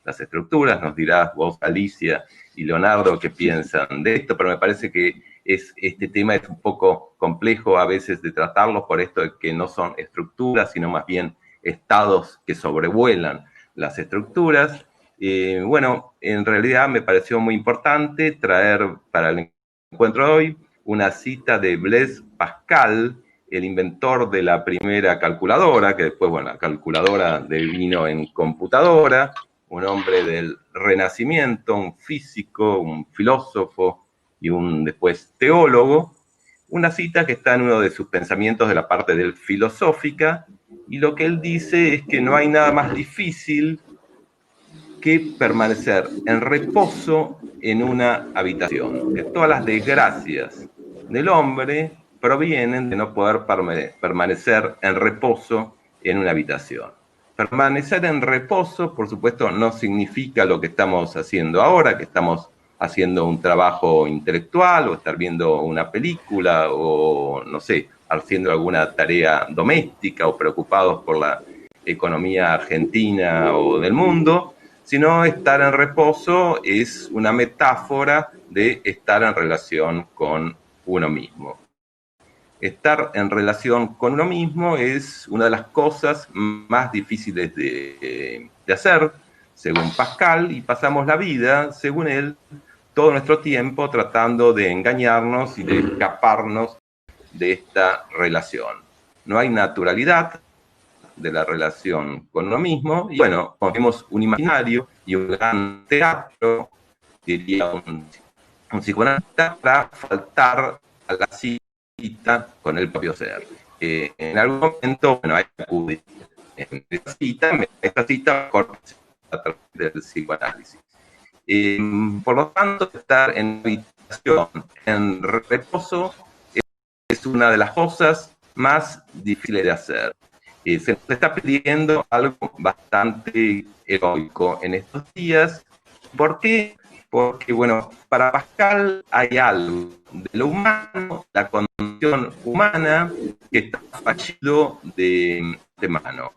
las estructuras. Nos dirás vos, Alicia y Leonardo, qué piensan de esto, pero me parece que este tema es un poco complejo a veces de tratarlo por esto de que no son estructuras, sino más bien estados que sobrevuelan las estructuras. Bueno, en realidad me pareció muy importante traer para el encuentro de hoy una cita de Blaise Pascal, el inventor de la primera calculadora, que después, bueno, la calculadora devino en computadora, un hombre del Renacimiento, un físico, un filósofo y un después teólogo. Una cita que está en uno de sus pensamientos de la parte del filosófica, y lo que él dice es que no hay nada más difícil que permanecer en reposo en una habitación, que todas las desgracias del hombre provienen de no poder permanecer en reposo en una habitación. Permanecer en reposo, por supuesto, no significa lo que estamos haciendo ahora, que estamos haciendo un trabajo intelectual o estar viendo una película o, no sé, haciendo alguna tarea doméstica o preocupados por la economía argentina o del mundo, sino estar en reposo es una metáfora de estar en relación con uno mismo. Estar en relación con uno mismo es una de las cosas más difíciles de hacer, según Pascal, y pasamos la vida, según él, todo nuestro tiempo tratando de engañarnos y de escaparnos de esta relación. No hay naturalidad de la relación con uno mismo, y bueno, ponemos un imaginario y un gran teatro, diría un psicoanalista, para faltar a la cita con el propio ser. En algún momento, bueno, hay que acudir en esta cita a través del psicoanálisis. Por lo tanto, estar en habitación, en reposo, es una de las cosas más difíciles de hacer. Se nos está pidiendo algo bastante heroico en estos días. ¿Por qué? Porque, bueno, para Pascal hay algo de lo humano, la condición humana, que está fallido de mano.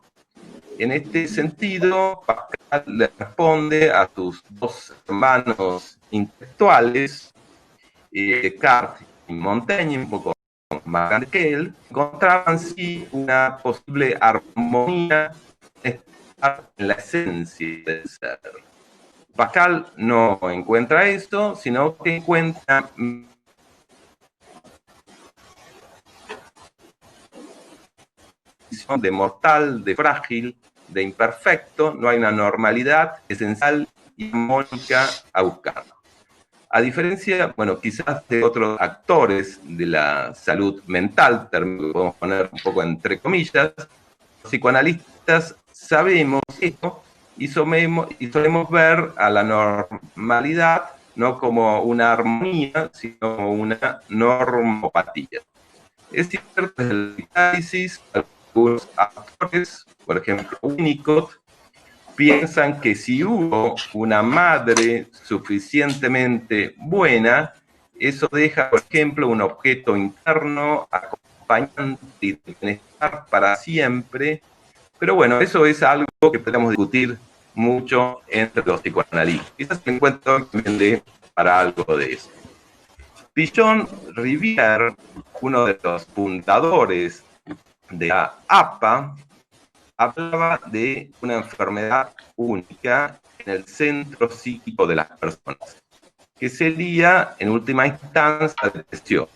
En este sentido, Pascal le responde a sus dos hermanos intelectuales, Descartes y Montaigne, un poco más grande que él, encontraban sí una posible armonía en la esencia del ser. Pascal no encuentra esto, sino que encuentra de mortal, de frágil, de imperfecto, no hay una normalidad esencial y armónica a buscar. A diferencia, bueno, quizás de otros actores de la salud mental, término que podemos poner un poco entre comillas, los psicoanalistas sabemos esto y solemos ver a la normalidad no como una armonía, sino como una normopatía. Es cierto que el análisis, algunos actores, por ejemplo, Winnicott, piensan que si hubo una madre suficientemente buena, eso deja, por ejemplo, un objeto interno acompañante y de bienestar para siempre. Pero bueno, eso es algo que podemos discutir mucho entre los psicoanalistas. Quizás me encuentro también para algo de eso. Pichon Rivière, uno de los fundadores de la APA, hablaba de una enfermedad única en el centro psíquico de las personas, que sería, en última instancia, la depresión.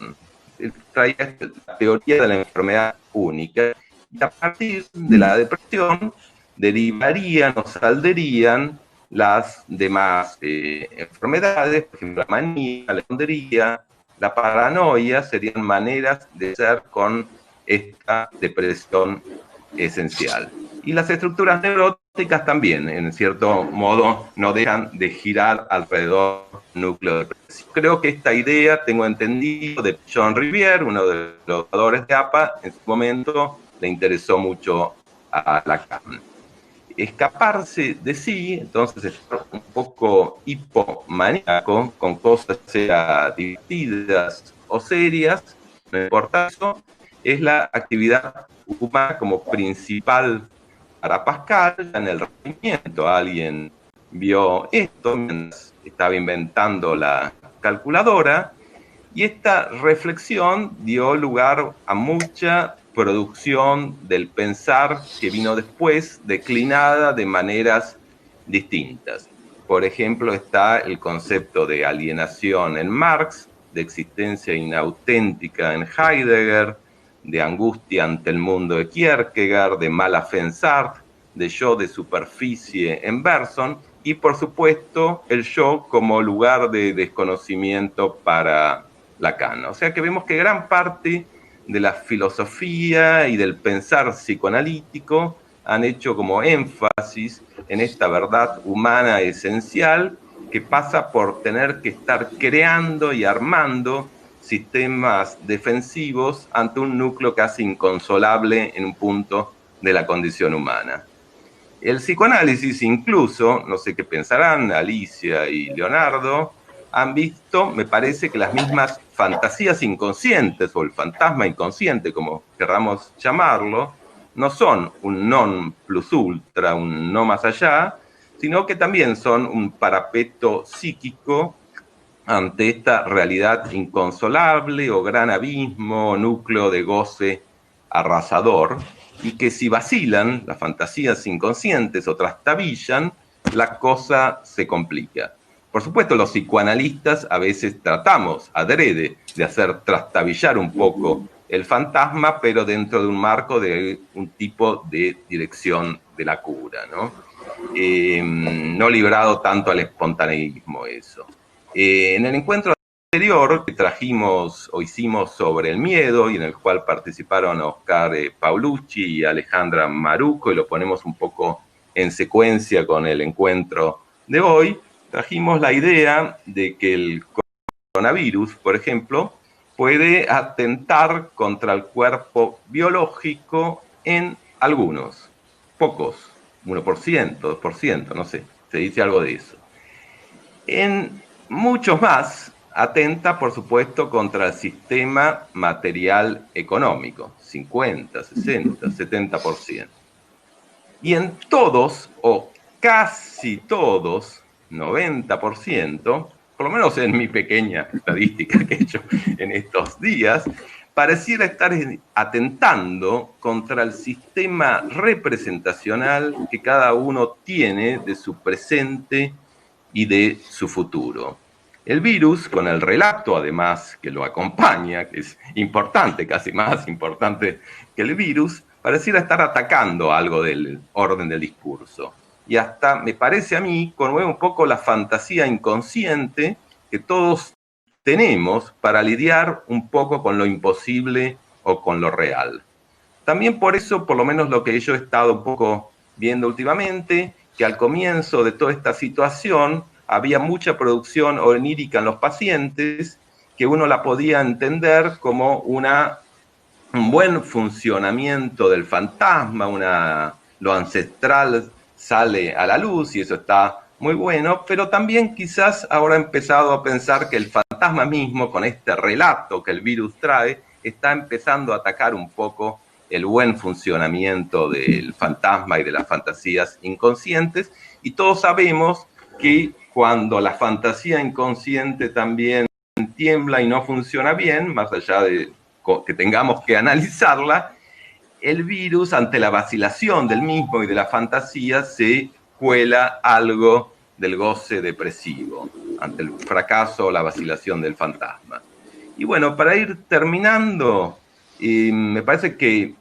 Él traía la teoría de la enfermedad única, y a partir de la depresión derivarían o saldrían las demás enfermedades, por ejemplo, la manía, la hipocondría, la paranoia, serían maneras de ser con esta depresión esencial. Y las estructuras neuróticas también, en cierto modo, no dejan de girar alrededor del núcleo depresivo. Creo que esta idea, tengo entendido, de John Rivière, uno de los autores de APA, en su momento le interesó mucho a Lacan. Escaparse de sí, entonces estar un poco hipomaníaco, con cosas sea divertidas o serias, no importa eso, es la actividad humana como principal para Pascal en el Renacimiento. Alguien vio esto mientras estaba inventando la calculadora, y esta reflexión dio lugar a mucha producción del pensar que vino después, declinada de maneras distintas. Por ejemplo, está el concepto de alienación en Marx, de existencia inauténtica en Heidegger, de angustia ante el mundo de Kierkegaard, de mala fe en Sartre, de yo de superficie en Bergson, y por supuesto el yo como lugar de desconocimiento para Lacan. O sea que vemos que gran parte de la filosofía y del pensar psicoanalítico han hecho como énfasis en esta verdad humana esencial que pasa por tener que estar creando y armando sistemas defensivos ante un núcleo casi inconsolable en un punto de la condición humana. El psicoanálisis incluso, no sé qué pensarán Alicia y Leonardo, han visto, me parece, que las mismas fantasías inconscientes o el fantasma inconsciente, como querramos llamarlo, no son un non plus ultra, un no más allá, sino que también son un parapeto psíquico ante esta realidad inconsolable o gran abismo o núcleo de goce arrasador, y que si vacilan las fantasías inconscientes o trastabillan, la cosa se complica. Por supuesto, los psicoanalistas a veces tratamos adrede de hacer trastabillar un poco el fantasma, pero dentro de un marco de un tipo de dirección de la cura, ¿no? No librado tanto al espontaneísmo eso. En el encuentro anterior que trajimos o hicimos sobre el miedo y en el cual participaron Oscar Paulucci y Alejandra Maruco, y lo ponemos un poco en secuencia con el encuentro de hoy, trajimos la idea de que el coronavirus, por ejemplo, puede atentar contra el cuerpo biológico en algunos, pocos, 1%, 2%, no sé, se dice algo de eso. En muchos más atenta, por supuesto, contra el sistema material económico, 50, 60, 70%. Y en todos, o casi todos, 90%, por lo menos en mi pequeña estadística que he hecho en estos días, pareciera estar atentando contra el sistema representacional que cada uno tiene de su presente y de su futuro. El virus, con el relato además que lo acompaña, que es importante, casi más importante que el virus, pareciera estar atacando algo del orden del discurso. Y hasta, me parece a mí, conmueve un poco la fantasía inconsciente que todos tenemos para lidiar un poco con lo imposible o con lo real. También por eso, por lo menos lo que yo he estado un poco viendo últimamente, que al comienzo de toda esta situación había mucha producción onírica en los pacientes, que uno la podía entender como un buen funcionamiento del fantasma, lo ancestral sale a la luz y eso está muy bueno, pero también quizás ahora he empezado a pensar que el fantasma mismo, con este relato que el virus trae, está empezando a atacar un poco el buen funcionamiento del fantasma y de las fantasías inconscientes, y todos sabemos que cuando la fantasía inconsciente también tiembla y no funciona bien, más allá de que tengamos que analizarla, el virus, ante la vacilación del mismo y de la fantasía, se cuela algo del goce depresivo, ante el fracaso o la vacilación del fantasma. Y bueno, para ir terminando, me parece que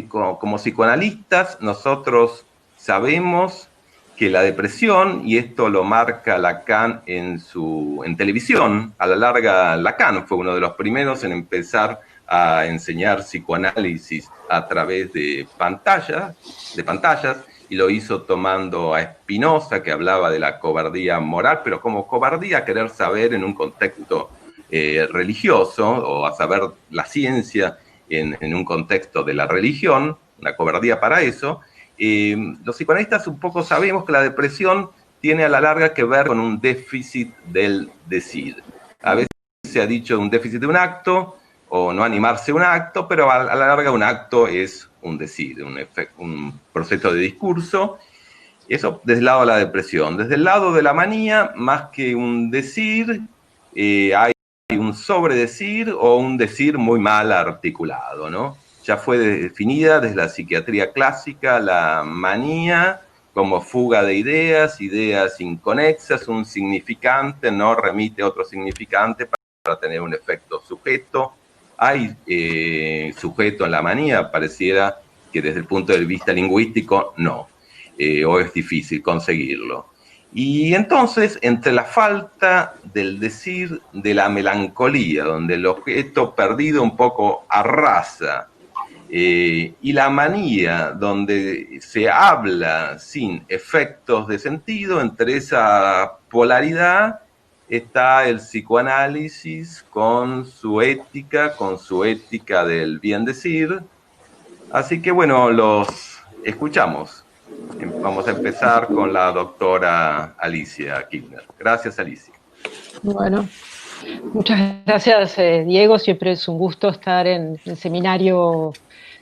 como psicoanalistas nosotros sabemos que la depresión, y esto lo marca Lacan en televisión, a la larga Lacan fue uno de los primeros en empezar a enseñar psicoanálisis a través de pantallas, y lo hizo tomando a Spinoza, que hablaba de la cobardía moral, pero como cobardía querer saber en un contexto religioso, o a saber la ciencia en un contexto de la religión, una cobardía para eso. Los psicoanalistas un poco sabemos que la depresión tiene a la larga que ver con un déficit del decir. A veces se ha dicho un déficit de un acto, o no animarse a un acto, pero a la larga un acto es un decir, un proceso de discurso. Eso desde el lado de la depresión. Desde el lado de la manía, más que un decir, hay un sobredecir o un decir muy mal articulado, ¿no? Ya fue definida desde la psiquiatría clásica la manía como fuga de ideas, ideas inconexas, un significante no remite a otro significante para tener un efecto sujeto. Hay sujeto en la manía, pareciera que desde el punto de vista lingüístico no, o es difícil conseguirlo. Y entonces, entre la falta del decir de la melancolía, donde el objeto perdido un poco arrasa, y la manía, donde se habla sin efectos de sentido, entre esa polaridad está el psicoanálisis con su ética del bien decir. Así que bueno, los escuchamos. Vamos a empezar con la doctora Alicia Kirchner. Gracias, Alicia. Bueno, muchas gracias, Diego. Siempre es un gusto estar en el seminario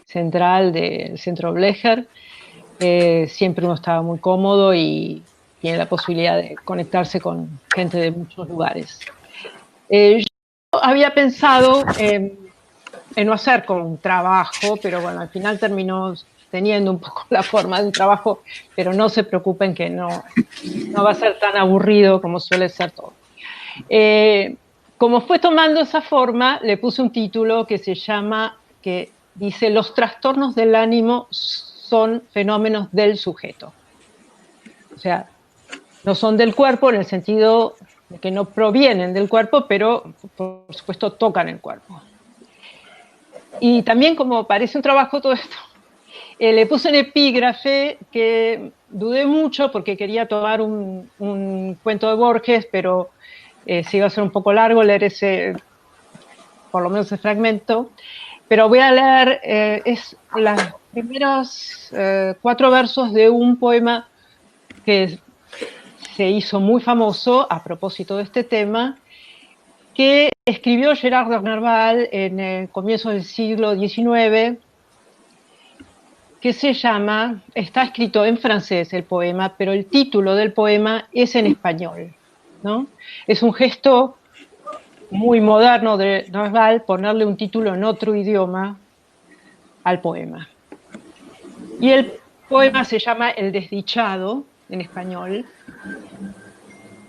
central del Centro Blecher. Siempre uno estaba muy cómodo y tiene la posibilidad de conectarse con gente de muchos lugares. Yo había pensado en no hacer como un trabajo, pero bueno, al final terminó teniendo un poco la forma de un trabajo, pero no se preocupen que no va a ser tan aburrido como suele ser todo. Como fue tomando esa forma, le puse un título que dice: los trastornos del ánimo son fenómenos del sujeto. O sea, no son del cuerpo en el sentido de que no provienen del cuerpo, pero por supuesto tocan el cuerpo. Y también, como parece un trabajo todo esto, le puse un epígrafe que dudé mucho porque quería tomar un cuento de Borges, pero se iba a ser un poco largo leer por lo menos ese fragmento. Pero voy a leer los primeros 4 versos de un poema que se hizo muy famoso a propósito de este tema, que escribió Gerard de Nerval en el comienzo del siglo XIX, que se llama, está escrito en francés el poema, pero el título del poema es en español, ¿no? Es un gesto muy moderno de Nerval ponerle un título en otro idioma al poema. Y el poema se llama El desdichado, en español.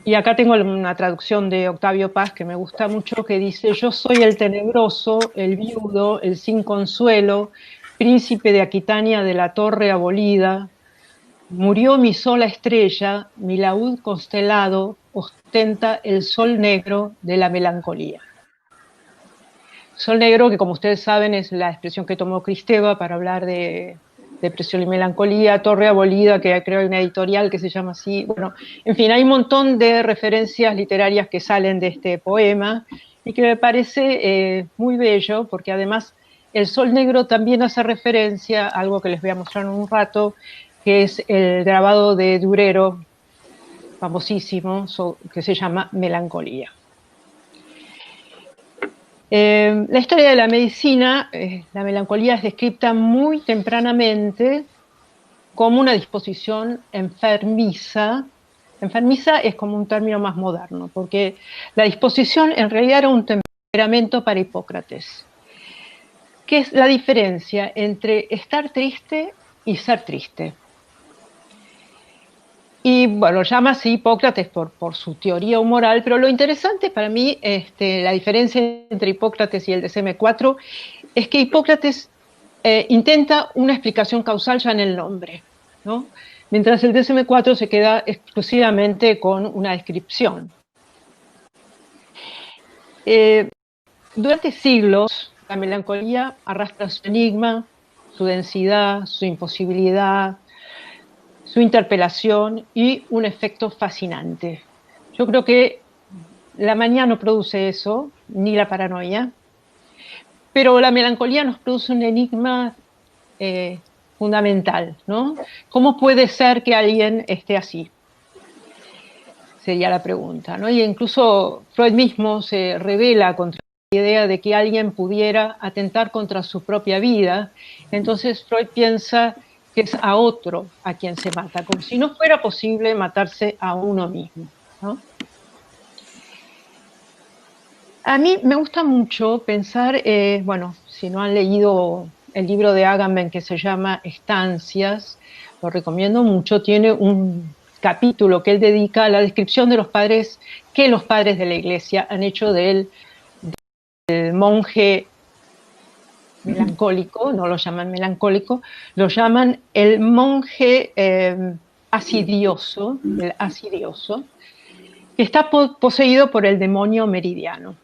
Y acá tengo una traducción de Octavio Paz que me gusta mucho, que dice: yo soy el tenebroso, el viudo, el sin consuelo, príncipe de Aquitania de la torre abolida. Murió mi sola estrella, mi laúd constelado ostenta el sol negro de la melancolía. Sol negro, que como ustedes saben es la expresión que tomó Kristeva para hablar de depresión y melancolía. Torre abolida, que creo hay una editorial que se llama así. Bueno, en fin, hay un montón de referencias literarias que salen de este poema y que me parece muy bello, porque además el sol negro también hace referencia a algo que les voy a mostrar en un rato, que es el grabado de Durero, famosísimo, que se llama Melancolía. La historia de la medicina, la melancolía es descrita muy tempranamente como una disposición enfermiza. Enfermiza es como un término más moderno, porque la disposición en realidad era un temperamento para Hipócrates. ¿Qué es la diferencia entre estar triste y ser triste? Y bueno, lo llama así Hipócrates por su teoría humoral, pero lo interesante para mí, la diferencia entre Hipócrates y el DSM-4, es que Hipócrates intenta una explicación causal ya en el nombre, ¿no? Mientras el DSM-4 se queda exclusivamente con una descripción. Durante siglos, la melancolía arrastra su enigma, su densidad, su imposibilidad, su interpelación y un efecto fascinante. Yo creo que la manía no produce eso, ni la paranoia, pero la melancolía nos produce un enigma fundamental, ¿no? ¿Cómo puede ser que alguien esté así? Sería la pregunta, ¿no? Y incluso Freud mismo se rebela contra la idea de que alguien pudiera atentar contra su propia vida. Entonces Freud piensa que es a otro a quien se mata, como si no fuera posible matarse a uno mismo, ¿no? A mí me gusta mucho pensar, bueno, si no han leído el libro de Agamben que se llama Estancias, lo recomiendo mucho, tiene un capítulo que él dedica a la descripción de los padres, que los padres de la iglesia han hecho del monje melancólico, no lo llaman melancólico, lo llaman el monje asidioso, el asidioso, que está poseído por el demonio meridiano.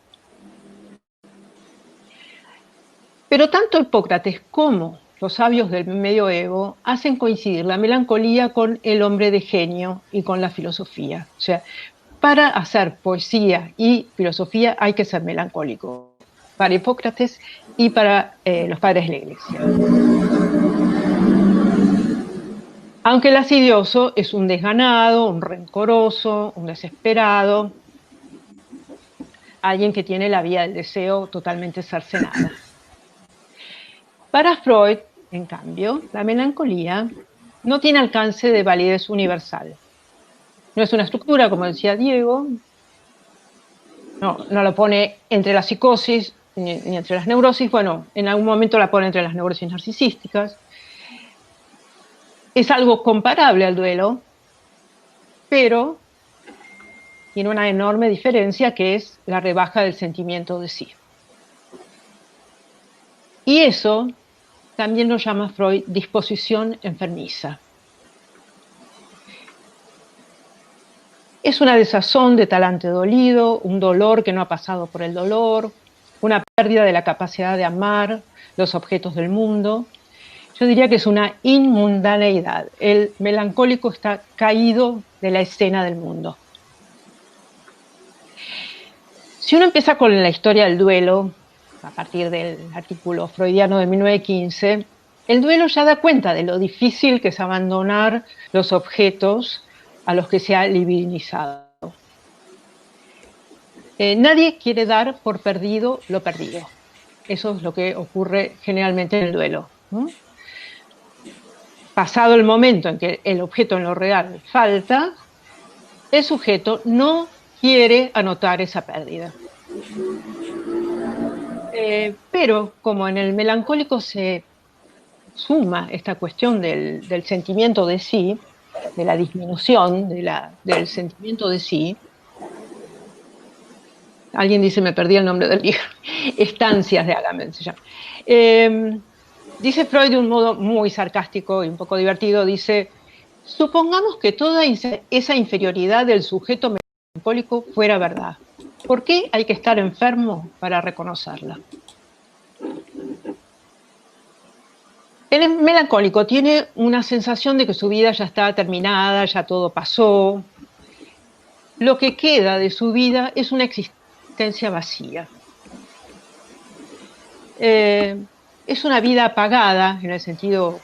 Pero tanto Hipócrates como los sabios del medioevo hacen coincidir la melancolía con el hombre de genio y con la filosofía. O sea, para hacer poesía y filosofía hay que ser melancólico, para Hipócrates y para los padres de la iglesia. Aunque el asidioso es un desganado, un rencoroso, un desesperado, alguien que tiene la vía del deseo totalmente cercenada. Para Freud, en cambio, la melancolía no tiene alcance de validez universal. No es una estructura, como decía Diego, no lo pone entre la psicosis ni entre las neurosis, bueno, en algún momento la pone entre las neurosis narcisísticas. Es algo comparable al duelo, pero tiene una enorme diferencia que es la rebaja del sentimiento de sí. Y eso también lo llama Freud disposición enfermiza. Es una desazón de talante dolido, un dolor que no ha pasado por el dolor, una pérdida de la capacidad de amar los objetos del mundo. Yo diría que es una inmundaneidad. El melancólico está caído de la escena del mundo. Si uno empieza con la historia del duelo, a partir del artículo freudiano de 1915, el duelo ya da cuenta de lo difícil que es abandonar los objetos a los que se ha divinizado. Nadie quiere dar por perdido lo perdido. Eso es lo que ocurre generalmente en el duelo, ¿no? Pasado el momento en que el objeto en lo real falta, el sujeto no quiere anotar esa pérdida. Pero como en el melancólico se suma esta cuestión del sentimiento de sí, de la disminución del sentimiento de sí, alguien dice, me perdí el nombre del libro, Estancias de Agamben se llama. Dice Freud de un modo muy sarcástico y un poco divertido, dice, supongamos que toda esa inferioridad del sujeto melancólico fuera verdad. ¿Por qué hay que estar enfermo para reconocerla? El melancólico tiene una sensación de que su vida ya está terminada, ya todo pasó. Lo que queda de su vida es una existencia vacía. Es una vida apagada, en el sentido,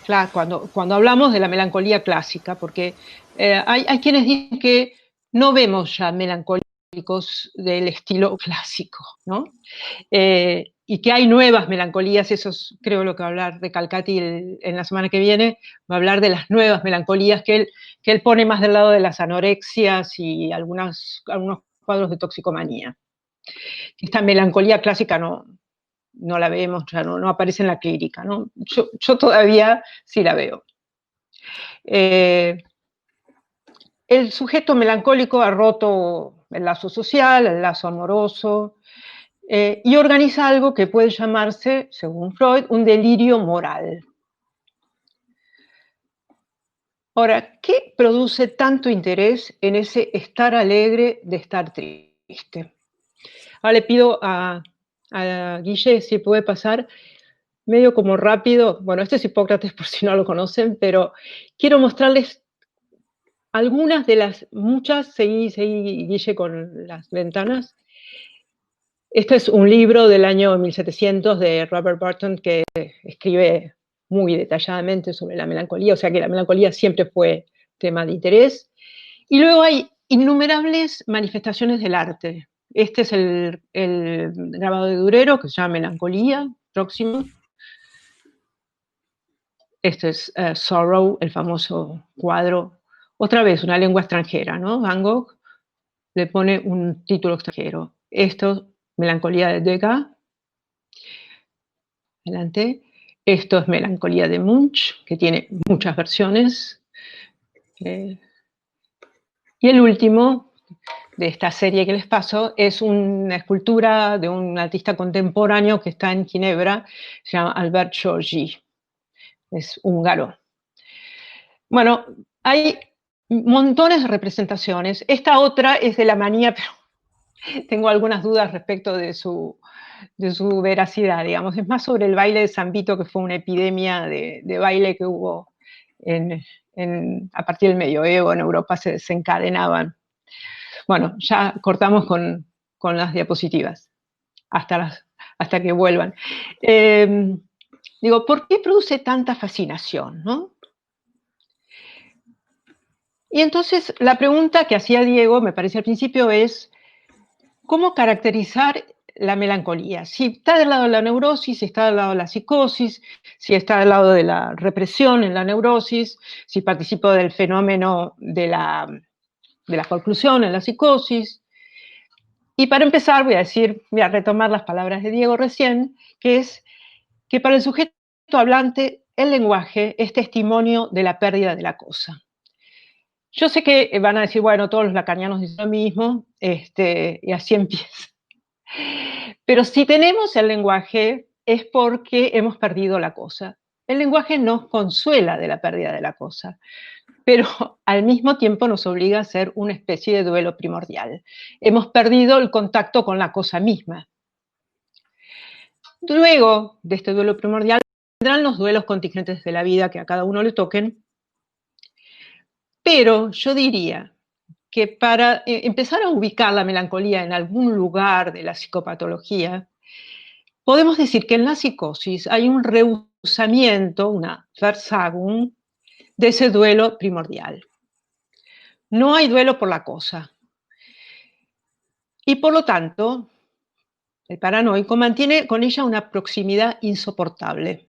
cuando hablamos de la melancolía clásica, porque hay quienes dicen que no vemos ya melancólicos del estilo clásico, ¿no? Y que hay nuevas melancolías, eso es, creo, lo que va a hablar de Calcati en la semana que viene, va a hablar de las nuevas melancolías que él pone más del lado de las anorexias y algunos cuadros de toxicomanía. Esta melancolía clásica no la vemos, ya no aparece en la clínica, ¿no? Yo todavía sí la veo. El sujeto melancólico ha roto el lazo social, el lazo amoroso, y organiza algo que puede llamarse, según Freud, un delirio moral. Ahora, ¿qué produce tanto interés en ese estar alegre de estar triste? Ahora le pido a Guille si puede pasar medio como rápido. Bueno, este es Hipócrates por si no lo conocen, pero quiero mostrarles algunas de las muchas, seguí Guille con las ventanas. Este es un libro del año 1700 de Robert Burton que escribe muy detalladamente sobre la melancolía, o sea que la melancolía siempre fue tema de interés. Y luego hay innumerables manifestaciones del arte. Este es el grabado de Durero, que se llama Melancolía, próximo. Este es Sorrow, el famoso cuadro. Otra vez, una lengua extranjera, ¿no? Van Gogh le pone un título extranjero. Esto, Melancolía de Degas. Adelante. Esto es Melancolía de Munch, que tiene muchas versiones. Y el último de esta serie que les paso es una escultura de un artista contemporáneo que está en Ginebra, se llama Albert Giorgi, es húngaro. Bueno, hay montones de representaciones. Esta otra es de la manía, pero tengo algunas dudas respecto de su veracidad, digamos. Es más sobre el baile de San Vito, que fue una epidemia de baile que hubo a partir del medioevo en Europa, se desencadenaban. Bueno, ya cortamos con las diapositivas, hasta que vuelvan. Digo, ¿por qué produce tanta fascinación, no? Y entonces la pregunta que hacía Diego, me parece al principio, es ¿cómo caracterizar la melancolía? Si está del lado de la neurosis, si está del lado de la psicosis, si está del lado de la represión en la neurosis, si participa del fenómeno de la conclusión en la psicosis. Y para empezar voy a retomar las palabras de Diego recién, que es que para el sujeto hablante el lenguaje es testimonio de la pérdida de la cosa. Yo sé que van a decir, bueno, todos los lacanianos dicen lo mismo, y así empieza. Pero si tenemos el lenguaje es porque hemos perdido la cosa. El lenguaje nos consuela de la pérdida de la cosa, pero al mismo tiempo nos obliga a hacer una especie de duelo primordial. Hemos perdido el contacto con la cosa misma. Luego de este duelo primordial vendrán los duelos contingentes de la vida que a cada uno le toquen, pero yo diría que para empezar a ubicar la melancolía en algún lugar de la psicopatología, podemos decir que en la psicosis hay un rehusamiento, una Versagung, de ese duelo primordial. No hay duelo por la cosa. Y por lo tanto, el paranoico mantiene con ella una proximidad insoportable.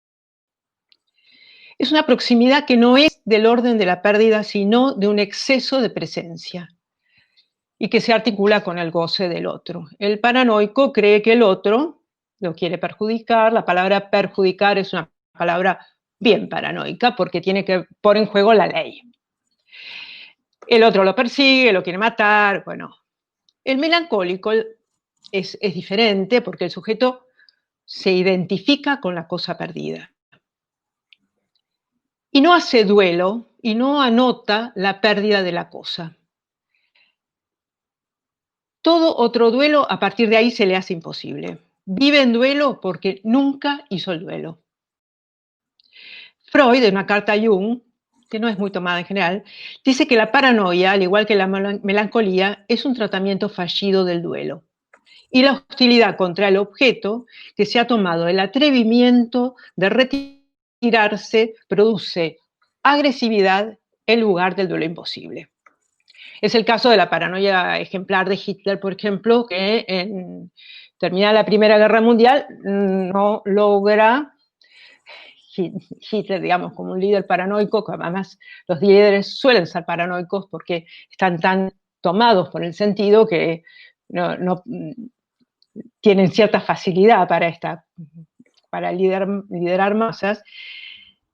Es una proximidad que no es del orden de la pérdida, sino de un exceso de presencia y que se articula con el goce del otro. El paranoico cree que el otro lo quiere perjudicar. La palabra perjudicar es una palabra bien paranoica porque tiene que poner en juego la ley. El otro lo persigue, lo quiere matar, bueno. El melancólico es diferente porque el sujeto se identifica con la cosa perdida. Y no hace duelo y no anota la pérdida de la cosa. Todo otro duelo a partir de ahí se le hace imposible. Vive en duelo porque nunca hizo el duelo. Freud, en una carta a Jung, que no es muy tomada en general, dice que la paranoia, al igual que la melancolía, es un tratamiento fallido del duelo. Y la hostilidad contra el objeto que se ha tomado el atrevimiento de retirarse produce agresividad en lugar del duelo imposible. Es el caso de la paranoia ejemplar de Hitler, por ejemplo, que terminada la Primera Guerra Mundial no logra, Hitler, digamos, como un líder paranoico, que además los líderes suelen ser paranoicos porque están tan tomados por el sentido que no tienen cierta facilidad para liderar masas.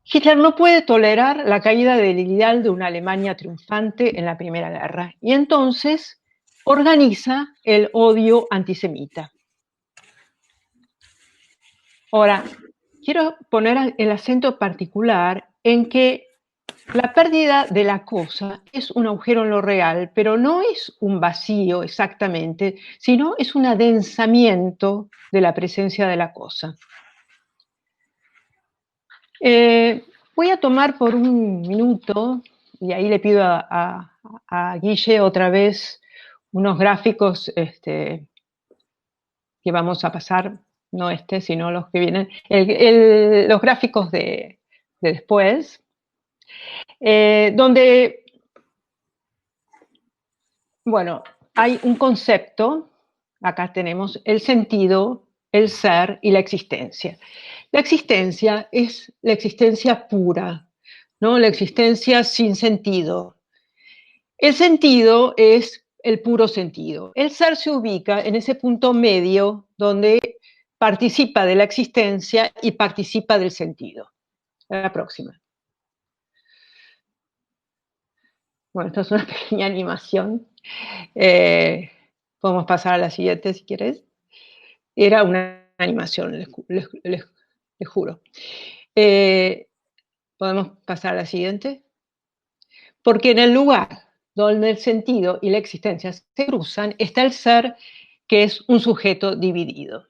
Hitler no puede tolerar la caída del ideal de una Alemania triunfante en la Primera Guerra y entonces organiza el odio antisemita. Ahora, quiero poner el acento particular en que la pérdida de la cosa es un agujero en lo real, pero no es un vacío exactamente, sino es un adensamiento de la presencia de la cosa. Voy a tomar por un minuto, y ahí le pido a Guille otra vez unos gráficos que vamos a pasar, no sino los que vienen, los gráficos de después, donde, bueno, hay un concepto, acá tenemos el sentido, el ser y la existencia. La existencia es la existencia pura, ¿no? La existencia sin sentido. El sentido es el puro sentido. El ser se ubica en ese punto medio donde participa de la existencia y participa del sentido. La próxima. Bueno, esta es una pequeña animación. Podemos pasar a la siguiente si quieres. Era una animación, les juro. Podemos pasar a la siguiente. Porque en el lugar donde el sentido y la existencia se cruzan está el ser, que es un sujeto dividido.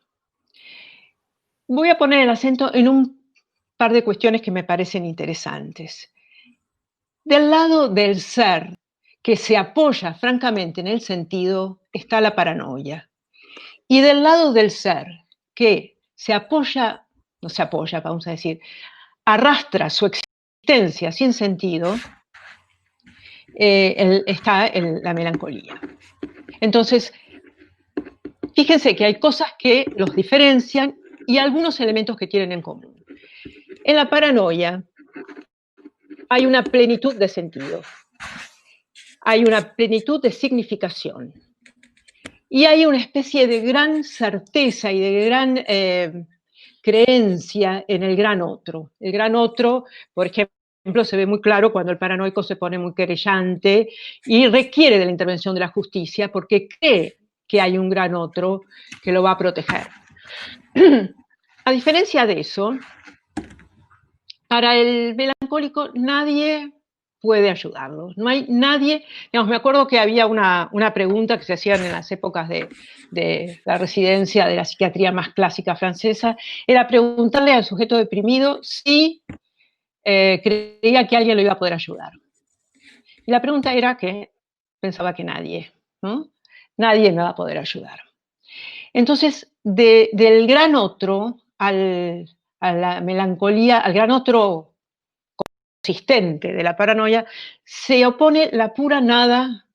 Voy a poner el acento en un par de cuestiones que me parecen interesantes. Del lado del ser, que se apoya francamente en el sentido, está la paranoia. Y del lado del ser, que vamos a decir, arrastra su existencia sin sentido, está la melancolía. Entonces, fíjense que hay cosas que los diferencian y algunos elementos que tienen en común. En la paranoia hay una plenitud de sentido, hay una plenitud de significación y hay una especie de gran certeza y de gran creencia en el gran otro. El gran otro, por ejemplo, se ve muy claro cuando el paranoico se pone muy querellante y requiere de la intervención de la justicia porque cree que hay un gran otro que lo va a proteger. A diferencia de eso, para el melancólico nadie puede ayudarlo. No hay nadie, digamos, me acuerdo que había una pregunta que se hacían en las épocas de la residencia de la psiquiatría más clásica francesa, era preguntarle al sujeto deprimido si creía que alguien lo iba a poder ayudar. Y la pregunta era que pensaba que nadie, ¿no? Nadie me va a poder ayudar. Entonces, del gran otro a la melancolía, al gran otro consistente de la paranoia, se opone la pura nada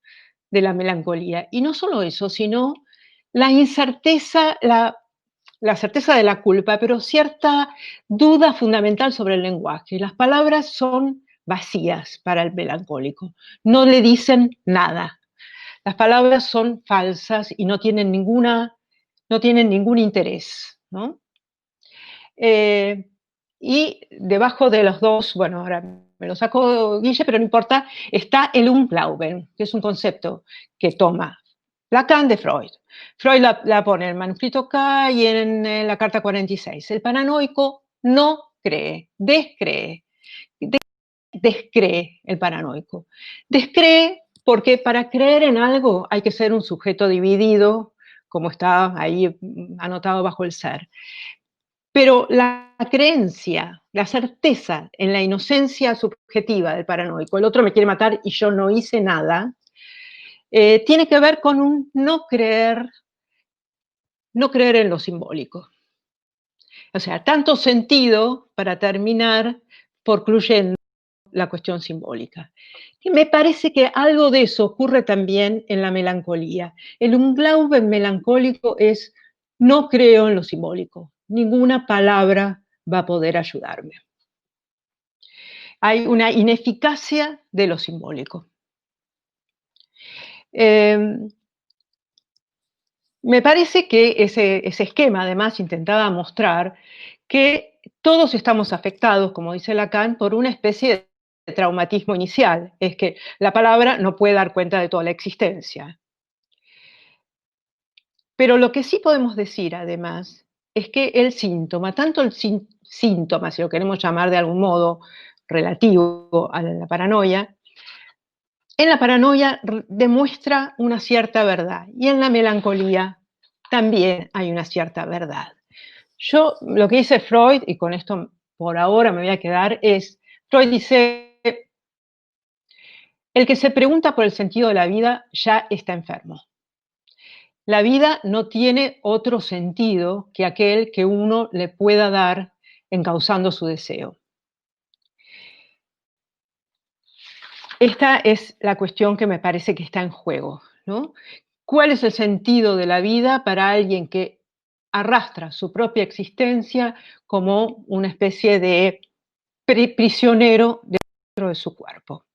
de la melancolía. Y no solo eso, sino la incerteza, la certeza de la culpa, pero cierta duda fundamental sobre el lenguaje. Las palabras son vacías para el melancólico, no le dicen nada. Las palabras son falsas y no tienen ningún interés, ¿no? Y debajo de los dos, bueno, ahora me lo sacó Guille, pero no importa, está el Unglauben, que es un concepto que toma Lacan de Freud. Freud la pone en el manuscrito K y en la carta 46. El paranoico no cree, descree el paranoico. Descree porque para creer en algo hay que ser un sujeto dividido, como está ahí anotado bajo el ser. Pero la creencia, la certeza en la inocencia subjetiva del paranoico, el otro me quiere matar y yo no hice nada, tiene que ver con un no creer en lo simbólico. O sea, tanto sentido para terminar forcluyendo la cuestión simbólica. Y me parece que algo de eso ocurre también en la melancolía. El Unglauben melancólico es no creo en lo simbólico, ninguna palabra va a poder ayudarme. Hay una ineficacia de lo simbólico. Me parece que ese esquema además intentaba mostrar que todos estamos afectados, como dice Lacan, por una especie de traumatismo inicial, es que la palabra no puede dar cuenta de toda la existencia. Pero lo que sí podemos decir además es que el síntoma, tanto el síntoma, si lo queremos llamar de algún modo relativo a la paranoia, en la paranoia demuestra una cierta verdad y en la melancolía también hay una cierta verdad. Yo lo que dice Freud, y con esto por ahora me voy a quedar, es, Freud dice, el que se pregunta por el sentido de la vida ya está enfermo. La vida no tiene otro sentido que aquel que uno le pueda dar encauzando su deseo. Esta es la cuestión que me parece que está en juego, ¿no? ¿Cuál es el sentido de la vida para alguien que arrastra su propia existencia como una especie de prisionero dentro de su cuerpo.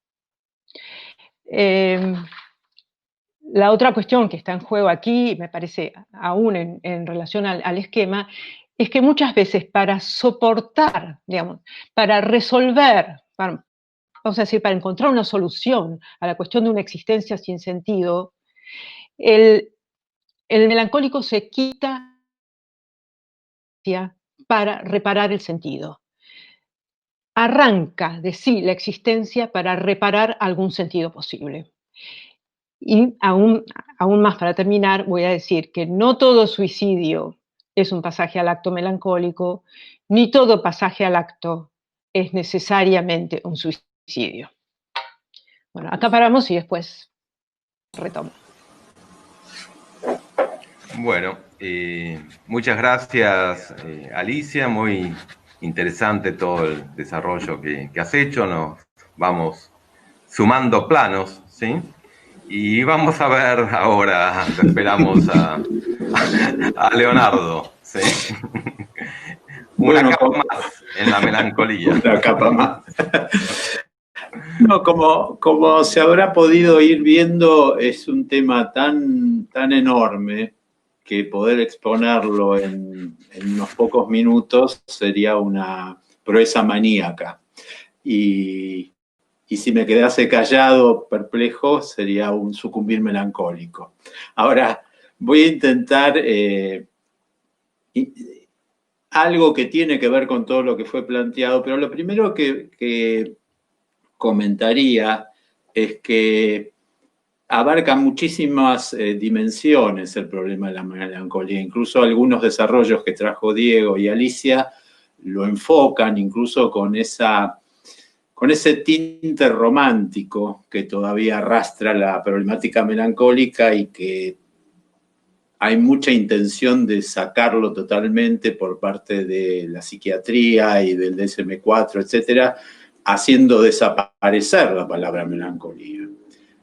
La otra cuestión que está en juego aquí, me parece aún en relación al esquema, es que muchas veces para soportar, digamos, para resolver, vamos a decir, para encontrar una solución a la cuestión de una existencia sin sentido, el melancólico se quita para reparar el sentido. Arranca de sí la existencia para reparar algún sentido posible. Y aún más para terminar, voy a decir que no todo suicidio es un pasaje al acto melancólico, ni todo pasaje al acto es necesariamente un suicidio. Bueno, acá paramos y después retomo. Bueno, muchas gracias, Alicia. Muy interesante todo el desarrollo que has hecho. Nos vamos sumando planos, ¿sí? Y vamos a ver ahora, esperamos a Leonardo, ¿sí? Una capa más en la melancolía. Una capa más. No, como se habrá podido ir viendo, es un tema tan enorme que poder exponerlo en unos pocos minutos sería una proeza maníaca. Y si me quedase callado, perplejo, sería un sucumbir melancólico. Ahora, voy a intentar algo que tiene que ver con todo lo que fue planteado, pero lo primero que comentaría es que abarca muchísimas dimensiones el problema de la melancolía. Incluso algunos desarrollos que trajo Diego y Alicia lo enfocan incluso con ese tinte romántico que todavía arrastra la problemática melancólica y que hay mucha intención de sacarlo totalmente por parte de la psiquiatría y del DSM-4, etcétera, haciendo desaparecer la palabra melancolía.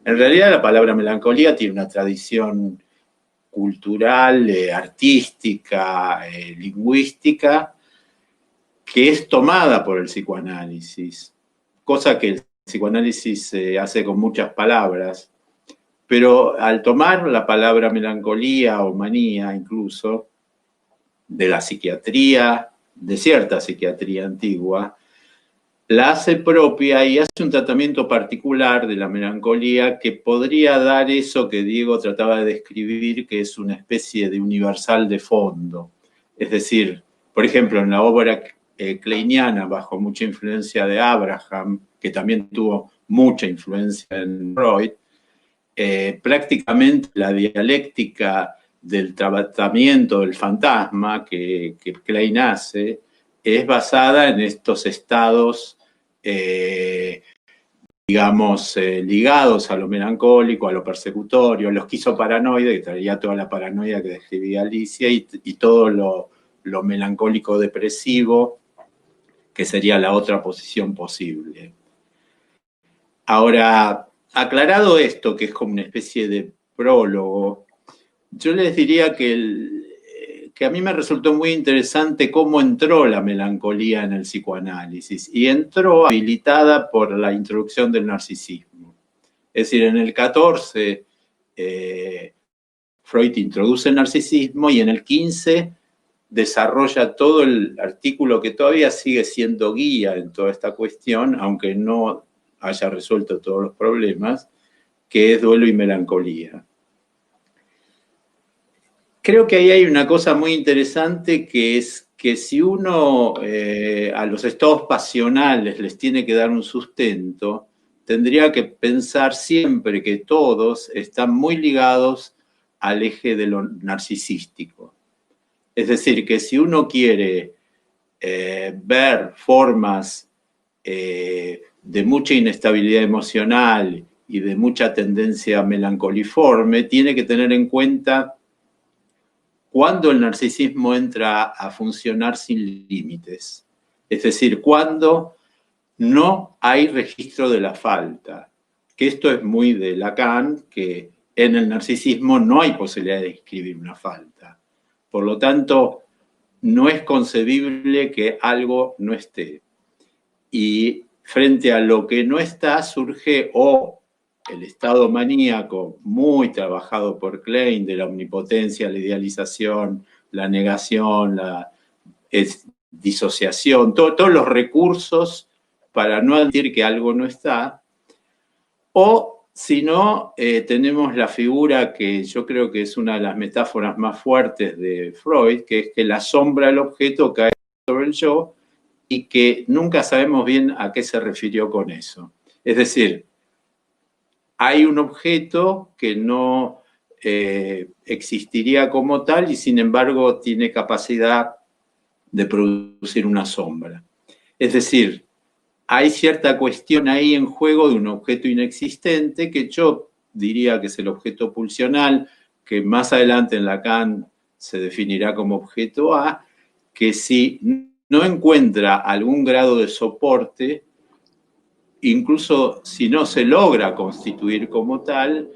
En realidad la palabra melancolía tiene una tradición cultural, artística, lingüística, que es tomada por el psicoanálisis, cosa que el psicoanálisis hace con muchas palabras, pero al tomar la palabra melancolía o manía incluso, de la psiquiatría, de cierta psiquiatría antigua, la hace propia y hace un tratamiento particular de la melancolía que podría dar eso que Diego trataba de describir, que es una especie de universal de fondo. Es decir, por ejemplo, en la obra kleiniana, bajo mucha influencia de Abraham, que también tuvo mucha influencia en Freud, prácticamente la dialéctica del tratamiento del fantasma que Klein hace es basada en estos estados digamos, ligados a lo melancólico, a lo persecutorio, a lo esquizoparanoide, que traía toda la paranoia que describía Alicia, y todo lo melancólico depresivo, que sería la otra posición posible. Ahora, aclarado esto, que es como una especie de prólogo, yo les diría que a mí me resultó muy interesante cómo entró la melancolía en el psicoanálisis, y entró habilitada por la introducción del narcisismo. Es decir, en el 14 Freud introduce el narcisismo y en el 15 desarrolla todo el artículo que todavía sigue siendo guía en toda esta cuestión, aunque no haya resuelto todos los problemas, que es duelo y melancolía. Creo que ahí hay una cosa muy interesante, que es que si uno a los estados pasionales les tiene que dar un sustento, tendría que pensar siempre que todos están muy ligados al eje de lo narcisístico. Es decir, que si uno quiere ver formas de mucha inestabilidad emocional y de mucha tendencia melancoliforme, tiene que tener en cuenta cuando el narcisismo entra a funcionar sin límites. Es decir, cuando no hay registro de la falta. Que esto es muy de Lacan, que en el narcisismo no hay posibilidad de describir una falta. Por lo tanto, no es concebible que algo no esté. Y frente a lo que no está, surge el estado maníaco, muy trabajado por Klein, de la omnipotencia, la idealización, la negación, la disociación, todos los recursos para no admitir que algo no está, o si no, tenemos la figura que yo creo que es una de las metáforas más fuertes de Freud, que es que la sombra del objeto cae sobre el yo y que nunca sabemos bien a qué se refirió con eso. Es decir, hay un objeto que no existiría como tal y sin embargo tiene capacidad de producir una sombra. Es decir, hay cierta cuestión ahí en juego de un objeto inexistente que yo diría que es el objeto pulsional, que más adelante en Lacan se definirá como objeto A, que si no encuentra algún grado de soporte, incluso si no se logra constituir como tal,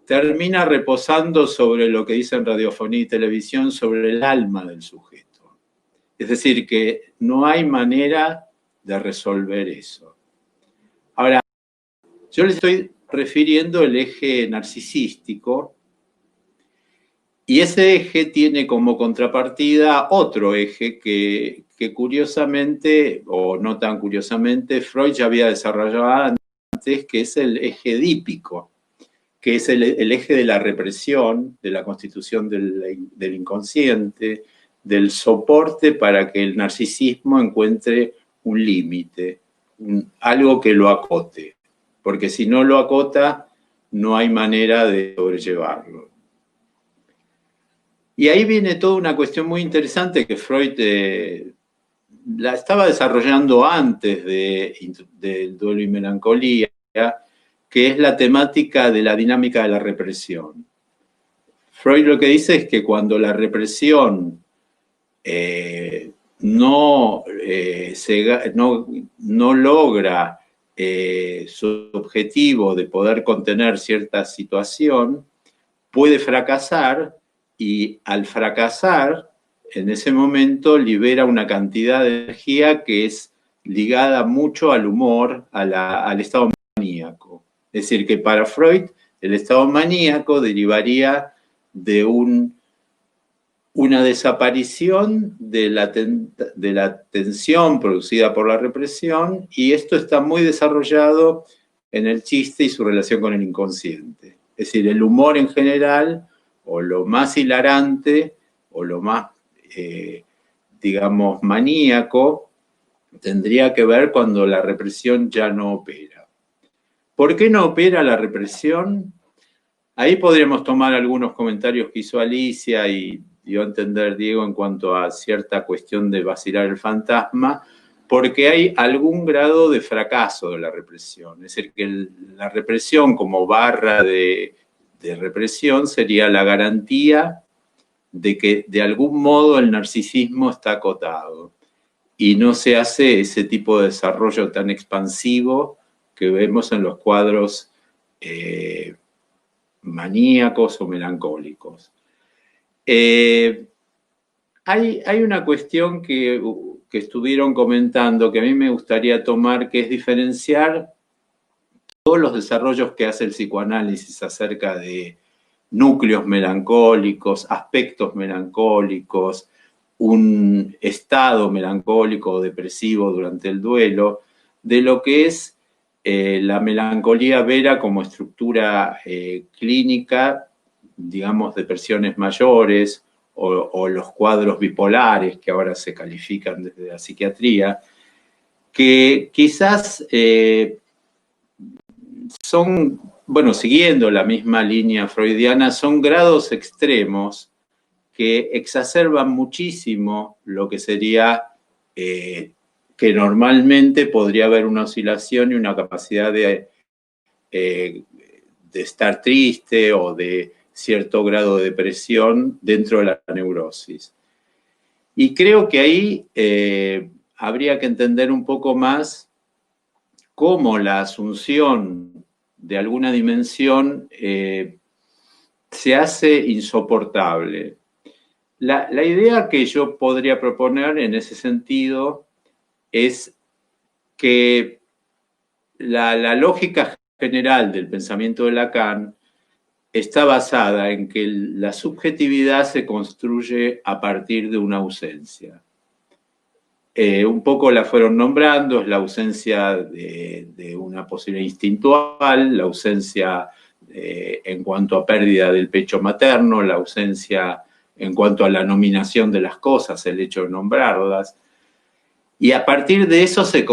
termina reposando sobre lo que dicen radiofonía y televisión, sobre el alma del sujeto. Es decir, que no hay manera de resolver eso. Ahora, yo le estoy refiriendo el eje narcisístico, y ese eje tiene como contrapartida otro eje que curiosamente, o no tan curiosamente, Freud ya había desarrollado antes, que es el eje edípico, que es el eje de la represión, de la constitución del inconsciente, del soporte para que el narcisismo encuentre un límite, algo que lo acote, porque si no lo acota, no hay manera de sobrellevarlo. Y ahí viene toda una cuestión muy interesante que Freud la estaba desarrollando antes del Duelo y Melancolía, que es la temática de la dinámica de la represión. Freud lo que dice es que cuando la represión no logra su objetivo de poder contener cierta situación, puede fracasar, y al fracasar, en ese momento libera una cantidad de energía que es ligada mucho al humor, al estado maníaco. Es decir, que para Freud el estado maníaco derivaría de una desaparición de la tensión producida por la represión, y esto está muy desarrollado en el chiste y su relación con el inconsciente. Es decir, el humor en general, o lo más hilarante, o lo más, digamos, maníaco, tendría que ver cuando la represión ya no opera. ¿Por qué no opera la represión? Ahí podríamos tomar algunos comentarios que hizo Alicia y dio a entender Diego en cuanto a cierta cuestión de vacilar el fantasma, porque hay algún grado de fracaso de la represión. Es decir, que la represión como barra de represión sería la garantía de que de algún modo el narcisismo está acotado y no se hace ese tipo de desarrollo tan expansivo que vemos en los cuadros maníacos o melancólicos. Hay una cuestión que estuvieron comentando que a mí me gustaría tomar, que es diferenciar todos los desarrollos que hace el psicoanálisis acerca de núcleos melancólicos, aspectos melancólicos, un estado melancólico o depresivo durante el duelo, de lo que es la melancolía vera como estructura clínica, digamos, depresiones mayores, o los cuadros bipolares que ahora se califican desde la psiquiatría, que quizás son, bueno, siguiendo la misma línea freudiana, son grados extremos que exacerban muchísimo lo que sería que normalmente podría haber una oscilación y una capacidad de estar triste o de cierto grado de depresión dentro de la neurosis. Y creo que ahí habría que entender un poco más cómo la asunción de alguna dimensión se hace insoportable. La idea que yo podría proponer en ese sentido es que la lógica general del pensamiento de Lacan está basada en que la subjetividad se construye a partir de una ausencia. Un poco la fueron nombrando, es la ausencia de una posibilidad instintual, la ausencia en cuanto a pérdida del pecho materno, la ausencia en cuanto a la nominación de las cosas, el hecho de nombrarlas. Y a partir de eso se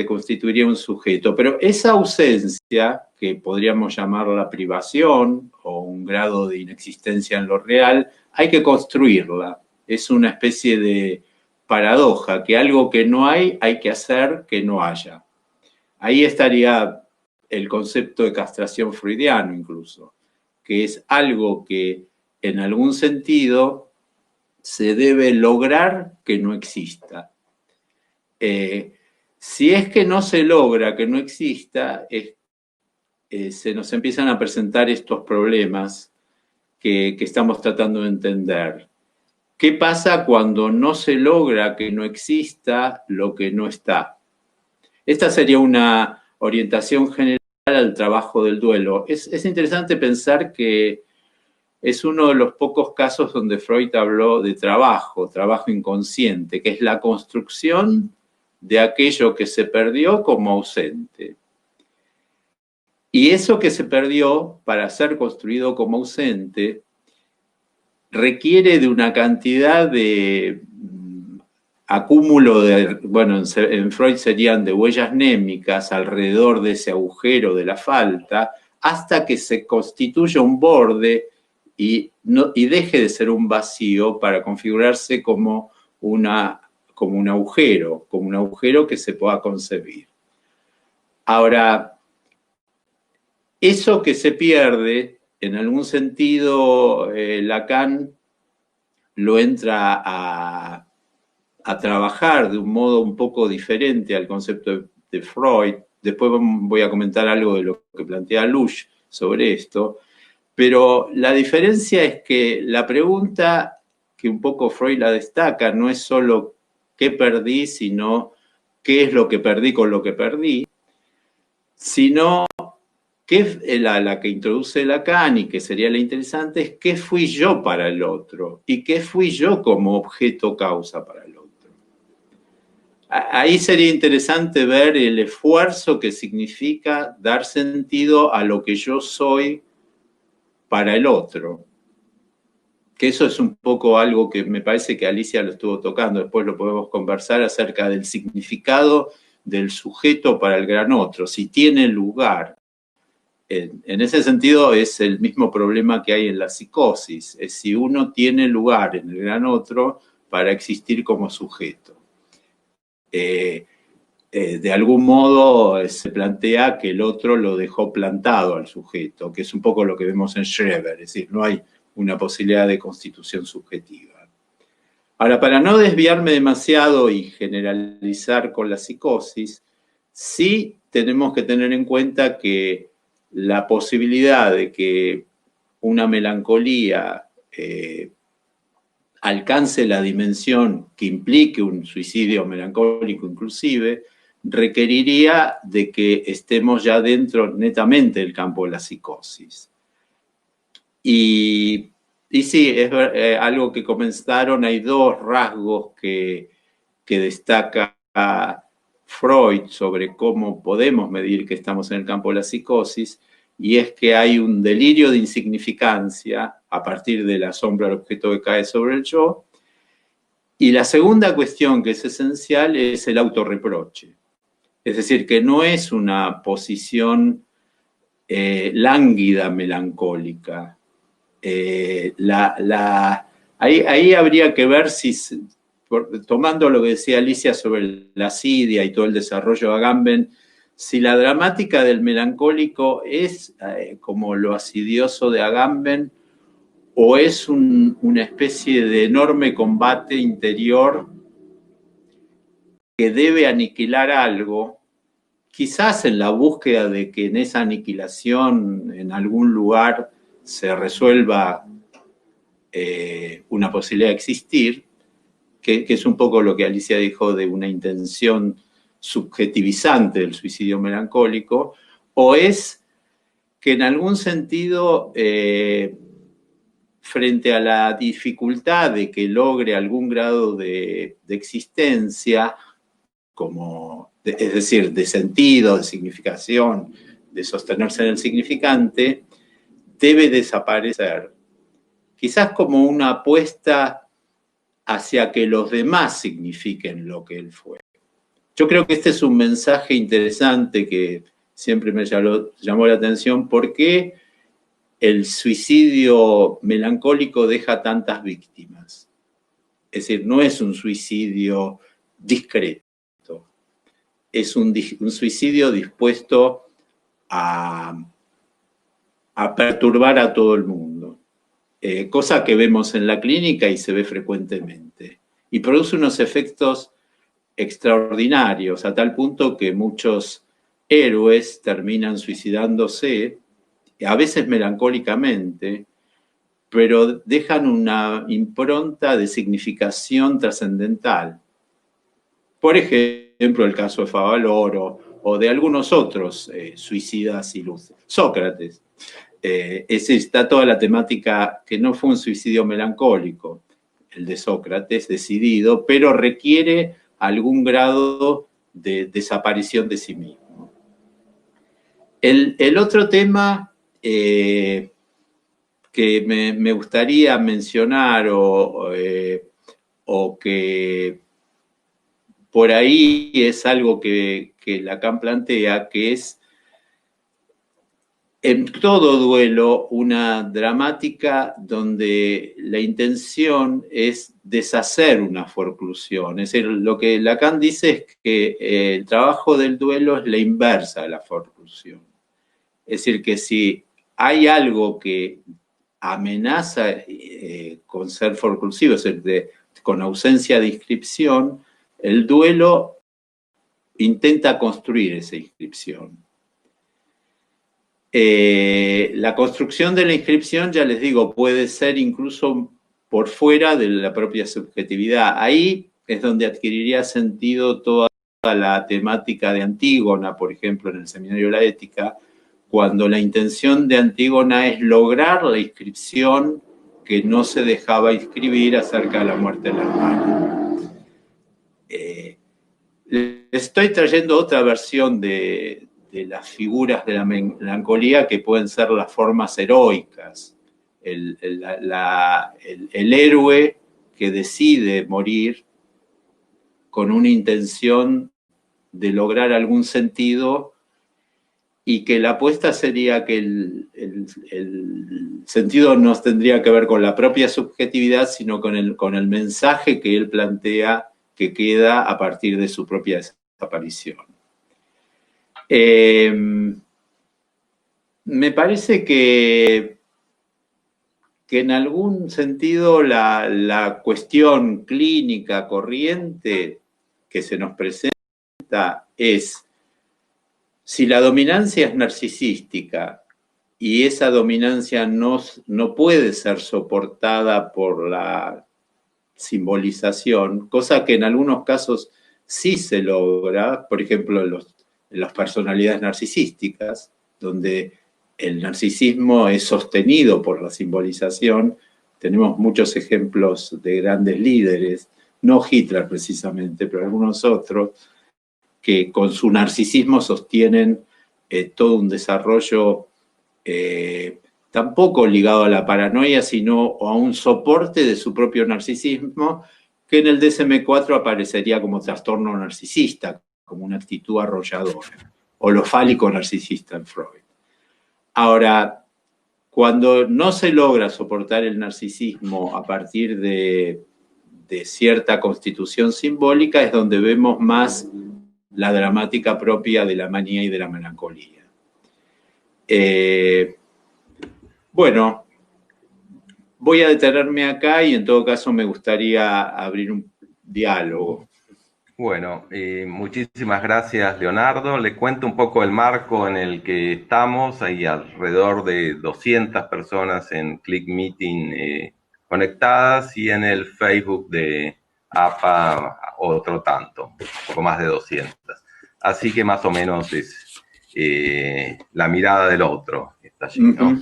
constituiría un sujeto. Pero esa ausencia, que podríamos llamarla privación o un grado de inexistencia en lo real, hay que construirla. Es una especie de paradoja, que algo que no hay que hacer que no haya. Ahí estaría el concepto de castración freudiano incluso, que es algo que en algún sentido se debe lograr que no exista. Si es que no se logra que no exista, se nos empiezan a presentar estos problemas que estamos tratando de entender. ¿Qué pasa cuando no se logra que no exista lo que no está? Esta sería una orientación general al trabajo del duelo. Es interesante pensar que es uno de los pocos casos donde Freud habló de trabajo inconsciente, que es la construcción de aquello que se perdió como ausente. Y eso que se perdió, para ser construido como ausente, requiere de una cantidad de acúmulo de, bueno, en Freud serían de huellas némicas alrededor de ese agujero de la falta, hasta que se constituya un borde y deje de ser un vacío para configurarse como un agujero que se pueda concebir. Ahora, eso que se pierde, en algún sentido, Lacan lo entra a trabajar de un modo un poco diferente al concepto de Freud. Después voy a comentar algo de lo que plantea Lusch sobre esto. Pero la diferencia es que la pregunta que un poco Freud la destaca no es solo qué perdí, sino qué es lo que perdí con lo que perdí, sino la que introduce Lacan y que sería la interesante es qué fui yo para el otro y qué fui yo como objeto causa para el otro. Ahí sería interesante ver el esfuerzo que significa dar sentido a lo que yo soy para el otro. Que eso es un poco algo que me parece que Alicia lo estuvo tocando, después lo podemos conversar acerca del significado del sujeto para el gran otro, si tiene lugar. En ese sentido es el mismo problema que hay en la psicosis, es si uno tiene lugar en el gran otro para existir como sujeto. De algún modo se plantea que el otro lo dejó plantado al sujeto, que es un poco lo que vemos en Schreber, es decir, no hay una posibilidad de constitución subjetiva. Ahora, para no desviarme demasiado y generalizar con la psicosis, sí tenemos que tener en cuenta que la posibilidad de que una melancolía alcance la dimensión que implique un suicidio melancólico inclusive, requeriría de que estemos ya dentro netamente del campo de la psicosis. Y sí, es algo que comentaron, hay dos rasgos que destaca Freud sobre cómo podemos medir que estamos en el campo de la psicosis, y es que hay un delirio de insignificancia a partir de la sombra del objeto que cae sobre el yo. Y la segunda cuestión que es esencial es el autorreproche. Es decir, que no es una posición lánguida, melancólica. Ahí habría que ver si, tomando lo que decía Alicia sobre la asidia y todo el desarrollo de Agamben, si la dramática del melancólico es como lo asidioso de Agamben o es una especie de enorme combate interior que debe aniquilar algo, quizás en la búsqueda de que en esa aniquilación, en algún lugar, se resuelva una posibilidad de existir, que es un poco lo que Alicia dijo de una intención subjetivizante del suicidio melancólico, o es que en algún sentido, frente a la dificultad de que logre algún grado de existencia, es decir, de sentido, de significación, de sostenerse en el significante, debe desaparecer. Quizás como una apuesta hacia que los demás signifiquen lo que él fue. Yo creo que este es un mensaje interesante que siempre me llamó la atención. ¿Por qué el suicidio melancólico deja tantas víctimas? Es decir, no es un suicidio discreto, es un suicidio dispuesto a perturbar a todo el mundo, cosa que vemos en la clínica y se ve frecuentemente. Y produce unos efectos extraordinarios, a tal punto que muchos héroes terminan suicidándose, a veces melancólicamente, pero dejan una impronta de significación trascendental. Por ejemplo, el caso de Favaloro o de algunos otros suicidas ilustres. Sócrates. Está toda la temática que no fue un suicidio melancólico, el de Sócrates, decidido, pero requiere algún grado de desaparición de sí mismo. El otro tema que me gustaría mencionar o que por ahí es algo que Lacan plantea, que es en todo duelo una dramática donde la intención es deshacer una forclusión. Es decir, lo que Lacan dice es que el trabajo del duelo es la inversa de la forclusión. Es decir, que si hay algo que amenaza con ser forclusivo, es decir, con ausencia de inscripción, el duelo intenta construir esa inscripción. La construcción de la inscripción, ya les digo, puede ser incluso por fuera de la propia subjetividad. Ahí es donde adquiriría sentido toda la temática de Antígona, por ejemplo, en el Seminario de la Ética, cuando la intención de Antígona es lograr la inscripción que no se dejaba inscribir acerca de la muerte del hermano. Estoy trayendo otra versión de las figuras de la melancolía, que pueden ser las formas heroicas. El héroe que decide morir con una intención de lograr algún sentido, y que la apuesta sería que el sentido no tendría que ver con la propia subjetividad, sino con el mensaje que él plantea, que queda a partir de su propia desaparición. Me parece que en algún sentido la cuestión clínica corriente que se nos presenta es: si la dominancia es narcisística y esa dominancia no puede ser soportada por la simbolización, cosa que en algunos casos sí se logra, por ejemplo, en las personalidades narcisísticas, donde el narcisismo es sostenido por la simbolización. Tenemos muchos ejemplos de grandes líderes, no Hitler precisamente, pero algunos otros, que con su narcisismo sostienen todo un desarrollo tampoco ligado a la paranoia, sino a un soporte de su propio narcisismo, que en el DSM-4 aparecería como trastorno narcisista, como una actitud arrolladora, o lo fálico narcisista en Freud. Ahora, cuando no se logra soportar el narcisismo a partir de cierta constitución simbólica, es donde vemos más la dramática propia de la manía y de la melancolía. Bueno, voy a detenerme acá y en todo caso me gustaría abrir un diálogo. Bueno, muchísimas gracias, Leonardo. Le cuento un poco el marco en el que estamos. Hay alrededor de 200 personas en Click Meeting conectadas y en el Facebook de APA otro tanto, un poco más de 200. Así que más o menos es la mirada del otro está allí, ¿no?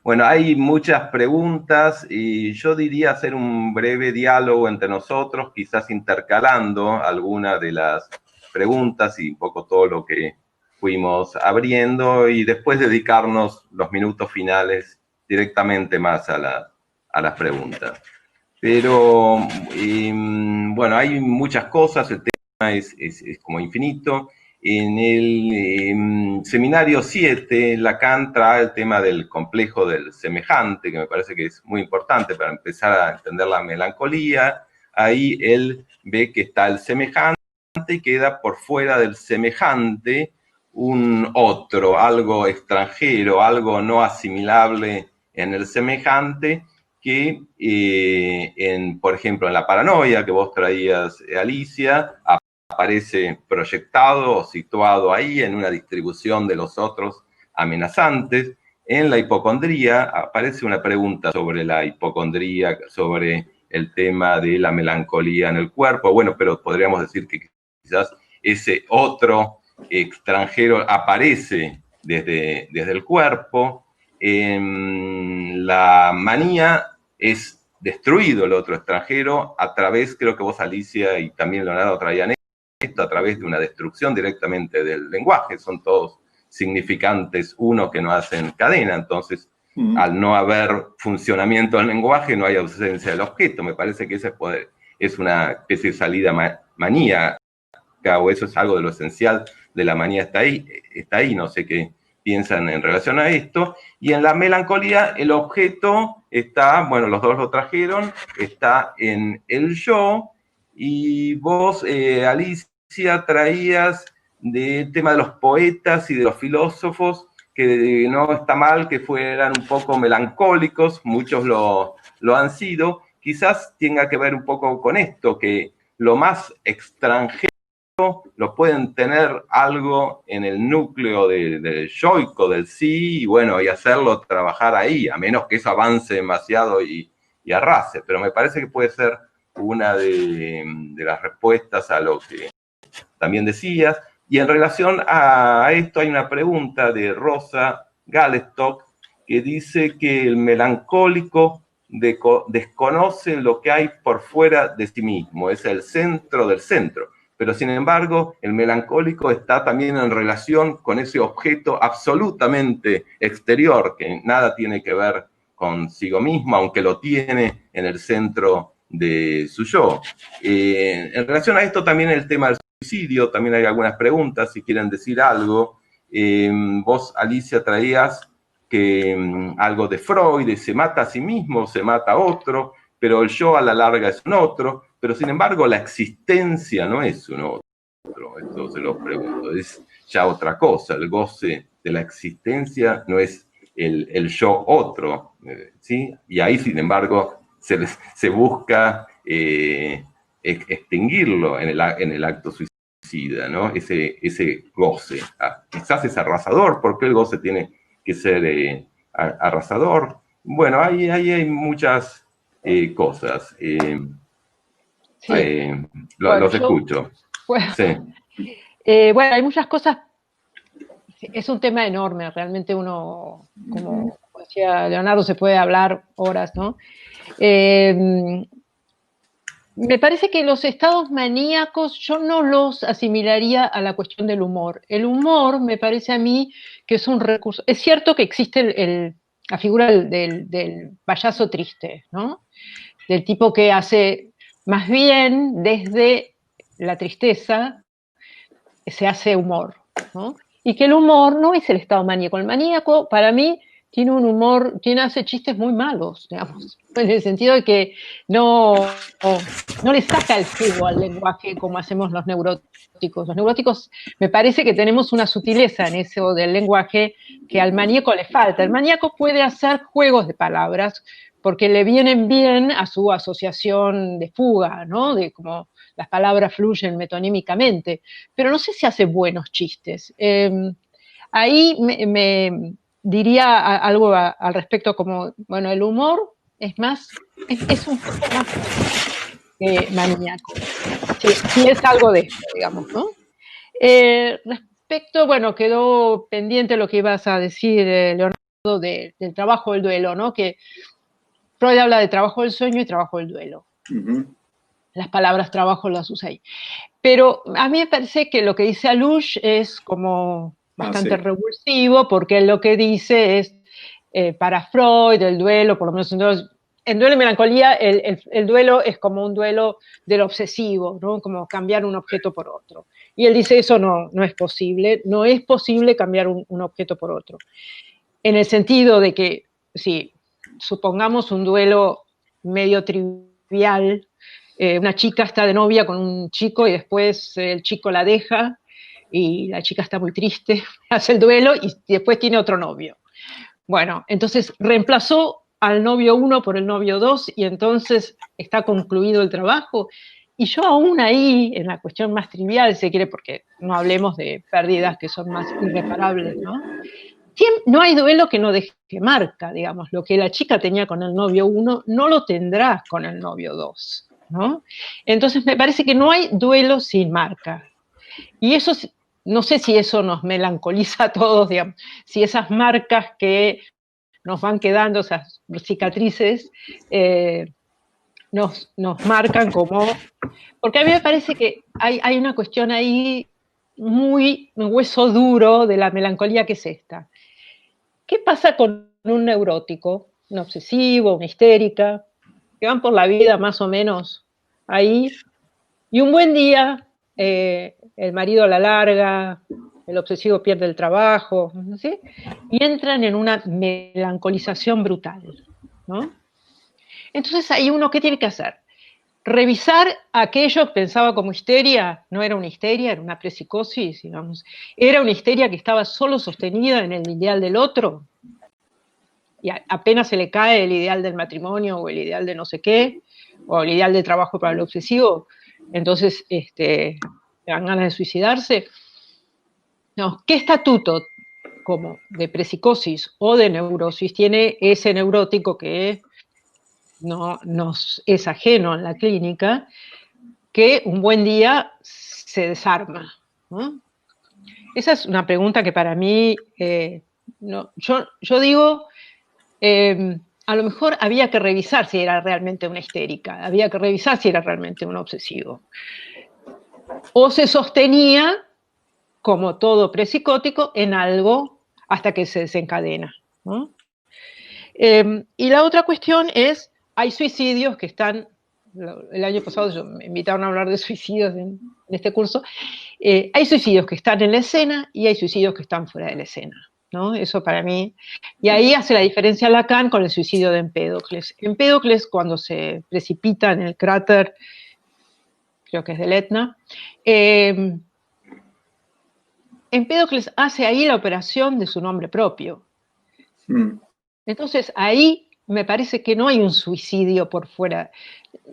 Bueno, hay muchas preguntas y yo diría hacer un breve diálogo entre nosotros, quizás intercalando algunas de las preguntas y un poco todo lo que fuimos abriendo y después dedicarnos los minutos finales directamente más a las preguntas. Pero, bueno, hay muchas cosas, el tema es como infinito. En el seminario 7, Lacan trae el tema del complejo del semejante, que me parece que es muy importante para empezar a entender la melancolía. Ahí él ve que está el semejante y queda por fuera del semejante un otro, algo extranjero, algo no asimilable en el semejante, que, por ejemplo, en la paranoia que vos traías, Alicia, aparece proyectado o situado ahí en una distribución de los otros amenazantes. En la hipocondría aparece una pregunta sobre la hipocondría, sobre el tema de la melancolía en el cuerpo. Bueno, pero podríamos decir que quizás ese otro extranjero aparece desde el cuerpo. La manía es destruido el otro extranjero a través, creo que vos, Alicia, y también Leonardo traían esto, a través de una destrucción directamente del lenguaje. Son todos significantes uno que no hacen cadena, entonces al no haber funcionamiento del lenguaje no hay ausencia del objeto. Me parece que ese es una especie de salida maníaca, o eso es algo de lo esencial de la manía, está ahí, no sé qué piensan en relación a esto. Y en la melancolía el objeto está, bueno, los dos lo trajeron, está en el yo, y vos, Alicia, traías del tema de los poetas y de los filósofos, que no está mal que fueran un poco melancólicos, muchos lo han sido, quizás tenga que ver un poco con esto, que lo más extranjero lo pueden tener algo en el núcleo del yoico, del sí, y bueno, y hacerlo trabajar ahí, a menos que eso avance demasiado y arrase. Pero me parece que puede ser una de las respuestas a lo que también decías. Y en relación a esto hay una pregunta de Rosa Galestock que dice que el melancólico desconoce lo que hay por fuera de sí mismo, es el centro del centro. Pero sin embargo, el melancólico está también en relación con ese objeto absolutamente exterior, que nada tiene que ver consigo mismo, aunque lo tiene en el centro de su yo. En relación a esto también el tema del suicidio, también hay algunas preguntas, si quieren decir algo. Vos, Alicia, traías que algo de Freud, se mata a sí mismo, se mata a otro, pero el yo a la larga es un otro, pero sin embargo la existencia no es un otro, esto se lo pregunto, es ya otra cosa, el goce de la existencia no es el yo otro, ¿sí? Y ahí, sin embargo, se busca extinguirlo en el acto suicida, ¿no? Ese goce. Quizás es arrasador, ¿por qué el goce tiene que ser arrasador? Bueno, ahí hay muchas cosas. Sí. Los escucho. Bueno, sí. Bueno, hay muchas cosas. Es un tema enorme, realmente uno, como decía Leonardo, se puede hablar horas, ¿no? Me parece que los estados maníacos yo no los asimilaría a la cuestión del humor. El humor me parece a mí que es un recurso. Es cierto que existe la figura del payaso triste, ¿no? Del tipo que hace más bien desde la tristeza se hace humor, ¿no? Y que el humor no es el estado maníaco. El maníaco, para mí, tiene un humor, hace chistes muy malos, digamos, en el sentido de que no le saca el jugo al lenguaje como hacemos los neuróticos. Los neuróticos, me parece que tenemos una sutileza en eso del lenguaje que al maníaco le falta. El maníaco puede hacer juegos de palabras porque le vienen bien a su asociación de fuga, ¿no? De como las palabras fluyen metonímicamente, pero no sé si hace buenos chistes. Ahí me algo al respecto como, bueno, el humor es un poco más maníaco, si es algo de esto, digamos, ¿no? Respecto, bueno, quedó pendiente lo que ibas a decir, Leonardo, del trabajo del duelo, ¿no? Que Freud habla de trabajo del sueño y trabajo del duelo. Las palabras trabajo las usa ahí. Pero a mí me parece que lo que dice Alush es como bastante revulsivo, porque lo que dice es, para Freud, el duelo, por lo menos en Duelo y Melancolía, el duelo es como un duelo del obsesivo, ¿no? Como cambiar un objeto por otro. Y él dice, eso no es posible, no es posible cambiar un objeto por otro. En el sentido de que, si supongamos un duelo medio trivial, una chica está de novia con un chico y después el chico la deja y la chica está muy triste, hace el duelo y después tiene otro novio. Bueno, entonces reemplazó al novio 1 por el novio 2 y entonces está concluido el trabajo. Y yo aún ahí, en la cuestión más trivial, si quiere, porque no hablemos de pérdidas que son más irreparables, ¿no? No hay duelo que no deje marca, digamos. Lo que la chica tenía con el novio 1 no lo tendrá con el novio 2, ¿no? Entonces me parece que no hay duelo sin marca. Y eso, no sé si eso nos melancoliza a todos, digamos, si esas marcas que nos van quedando, esas cicatrices, nos marcan como... Porque a mí me parece que hay una cuestión ahí muy hueso duro de la melancolía, que es esta. ¿Qué pasa con un neurótico, un obsesivo, una histérica, que van por la vida más o menos ahí, y un buen día el marido la larga, el obsesivo pierde el trabajo, ¿sí? Y entran en una melancolización brutal, ¿no? Entonces ahí uno, ¿qué tiene que hacer? Revisar aquello que pensaba como histeria, no era una histeria, era una prepsicosis, digamos. Era una histeria que estaba solo sostenida en el ideal del otro, y apenas se le cae el ideal del matrimonio o el ideal de no sé qué, o el ideal de trabajo para el obsesivo, entonces le dan ganas de suicidarse. No, ¿qué estatuto como de prepsicosis o de neurosis tiene ese neurótico que no nos es ajeno en la clínica, que un buen día se desarma, ¿no? Esa es una pregunta que para mí, yo digo, a lo mejor había que revisar si era realmente una histérica, había que revisar si era realmente un obsesivo. O se sostenía, como todo prepsicótico, en algo hasta que se desencadena, ¿no? Y la otra cuestión es, hay suicidios que están, el año pasado me invitaron a hablar de suicidios en este curso, hay suicidios que están en la escena y hay suicidios que están fuera de la escena, ¿no? Eso para mí, y ahí hace la diferencia Lacan con el suicidio de Empédocles. Empédocles, cuando se precipita en el cráter, creo que es del Etna, Empédocles hace ahí la operación de su nombre propio. Entonces ahí me parece que no hay un suicidio por fuera.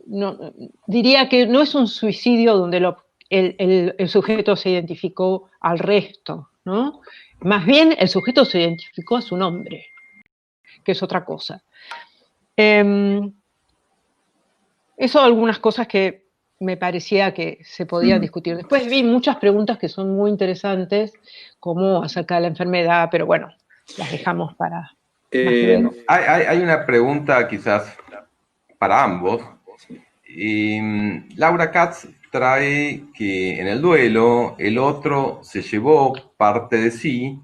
No, diría que no es un suicidio donde el sujeto se identificó al resto, ¿no? Más bien el sujeto se identificó a su nombre, que es otra cosa. Eso, algunas cosas que me parecía que se podían discutir. Después vi muchas preguntas que son muy interesantes, como acerca de la enfermedad, pero bueno, las dejamos para... Hay una pregunta quizás para ambos. Laura Katz trae que en el duelo el otro se llevó parte de sí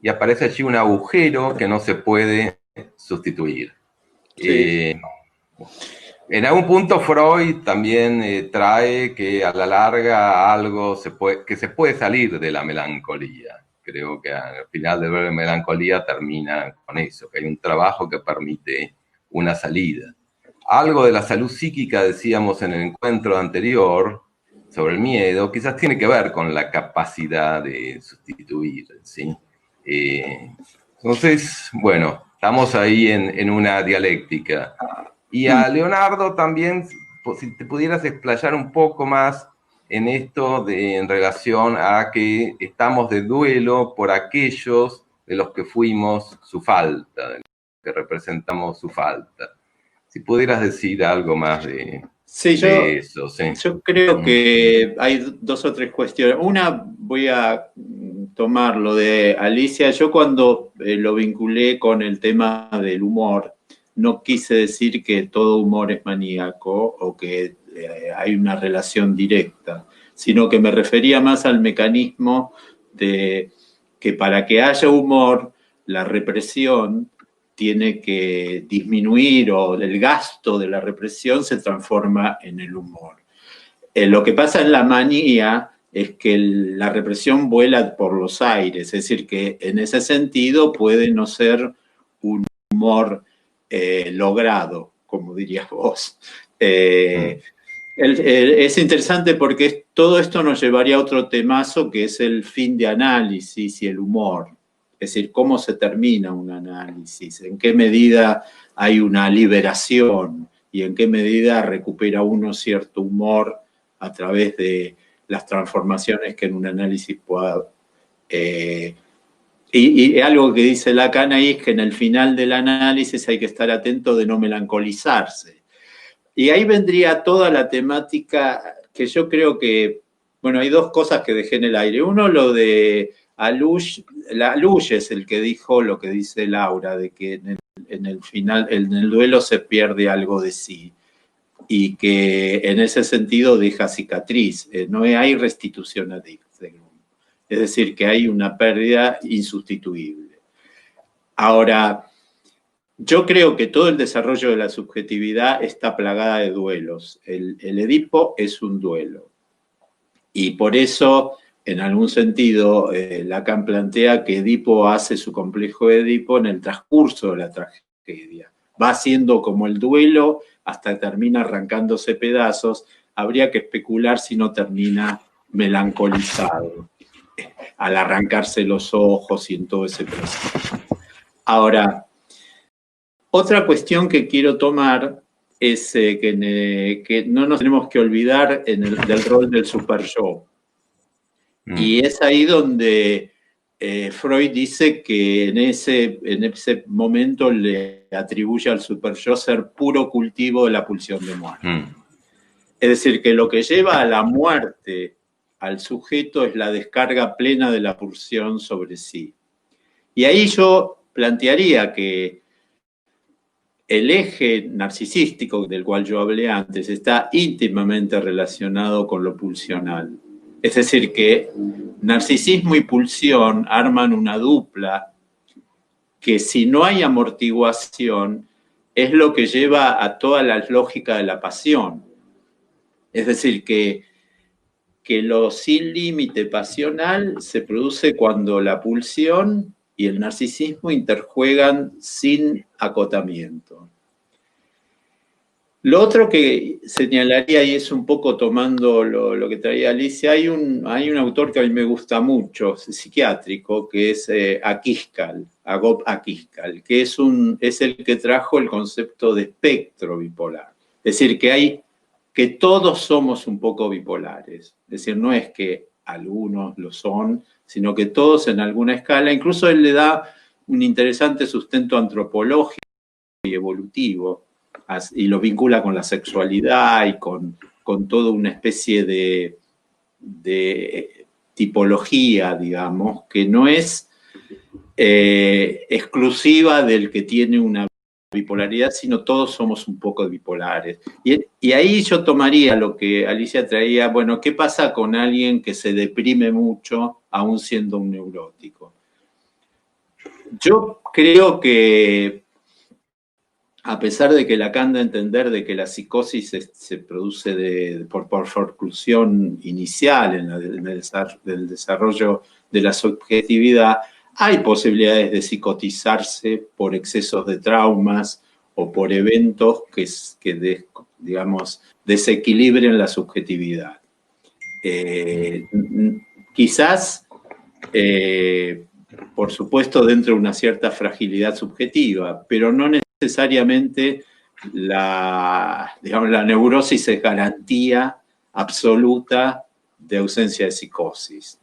y aparece allí un agujero que no se puede sustituir. Sí. En algún punto Freud también trae que a la larga algo que se puede salir de la melancolía. Creo que al final de la melancolía termina con eso, que hay un trabajo que permite una salida. Algo de la salud psíquica, decíamos en el encuentro anterior, sobre el miedo, quizás tiene que ver con la capacidad de sustituir, ¿sí? Entonces, bueno, estamos ahí en una dialéctica. Y a Leonardo también, si te pudieras explayar un poco más en esto en relación a que estamos de duelo por aquellos de los que fuimos su falta, de los que representamos su falta. Si pudieras decir algo más de eso. Sí. Yo creo que hay dos o tres cuestiones. Una, voy a tomar lo de Alicia. Yo cuando lo vinculé con el tema del humor, no quise decir que todo humor es maníaco o que hay una relación directa, sino que me refería más al mecanismo de que para que haya humor, la represión tiene que disminuir o el gasto de la represión se transforma en el humor. Lo que pasa en la manía es que la represión vuela por los aires, es decir, que en ese sentido puede no ser un humor logrado, como dirías vos. Es interesante porque todo esto nos llevaría a otro temazo que es el fin de análisis y el humor. Es decir, cómo se termina un análisis, en qué medida hay una liberación y en qué medida recupera uno cierto humor a través de las transformaciones que en un análisis pueda... Y algo que dice Lacan ahí es que en el final del análisis hay que estar atento de no melancolizarse. Y ahí vendría toda la temática que yo creo que, bueno, hay dos cosas que dejé en el aire. Uno, lo de Alush es el que dijo lo que dice Laura, de que en el final, en el duelo se pierde algo de sí y que en ese sentido deja cicatriz, no hay restitución a Dick. Es decir, que hay una pérdida insustituible. Ahora, yo creo que todo el desarrollo de la subjetividad está plagada de duelos. El Edipo es un duelo. Y por eso, en algún sentido, Lacan plantea que Edipo hace su complejo de Edipo en el transcurso de la tragedia. Va siendo como el duelo hasta que termina arrancándose pedazos. Habría que especular si no termina melancolizado al arrancarse los ojos y en todo ese proceso. Ahora, otra cuestión que quiero tomar es que no nos tenemos que olvidar del rol del super-yo. Y es ahí donde Freud dice que en ese momento le atribuye al super-yo ser puro cultivo de la pulsión de muerte. Es decir, que lo que lleva a la muerte al sujeto es la descarga plena de la pulsión sobre sí. Y ahí yo plantearía que el eje narcisístico del cual yo hablé antes está íntimamente relacionado con lo pulsional. Es decir, que narcisismo y pulsión arman una dupla que si no hay amortiguación es lo que lleva a toda la lógica de la pasión. Es decir, que lo sin límite pasional se produce cuando la pulsión y el narcisismo interjuegan sin acotamiento. Lo otro que señalaría, y es un poco tomando lo que traía Alicia, hay un autor que a mí me gusta mucho, psiquiátrico, que es Agop Akiskal, que es el que trajo el concepto de espectro bipolar. Es decir, que todos somos un poco bipolares. Es decir, no es que algunos lo son, sino que todos en alguna escala. Incluso él le da un interesante sustento antropológico y evolutivo, y lo vincula con la sexualidad y con toda una especie de tipología, digamos, que no es exclusiva del que tiene una bipolaridad, sino todos somos un poco bipolares. Y ahí yo tomaría lo que Alicia traía, bueno, ¿qué pasa con alguien que se deprime mucho aún siendo un neurótico? Yo creo que a pesar de que Lacan da a entender de que la psicosis se produce por forclusión inicial en el desarrollo de la subjetividad, hay posibilidades de psicotizarse por excesos de traumas o por eventos que digamos, desequilibren la subjetividad. Quizás, por supuesto, dentro de una cierta fragilidad subjetiva, pero no necesariamente la neurosis es garantía absoluta de ausencia de psicosis.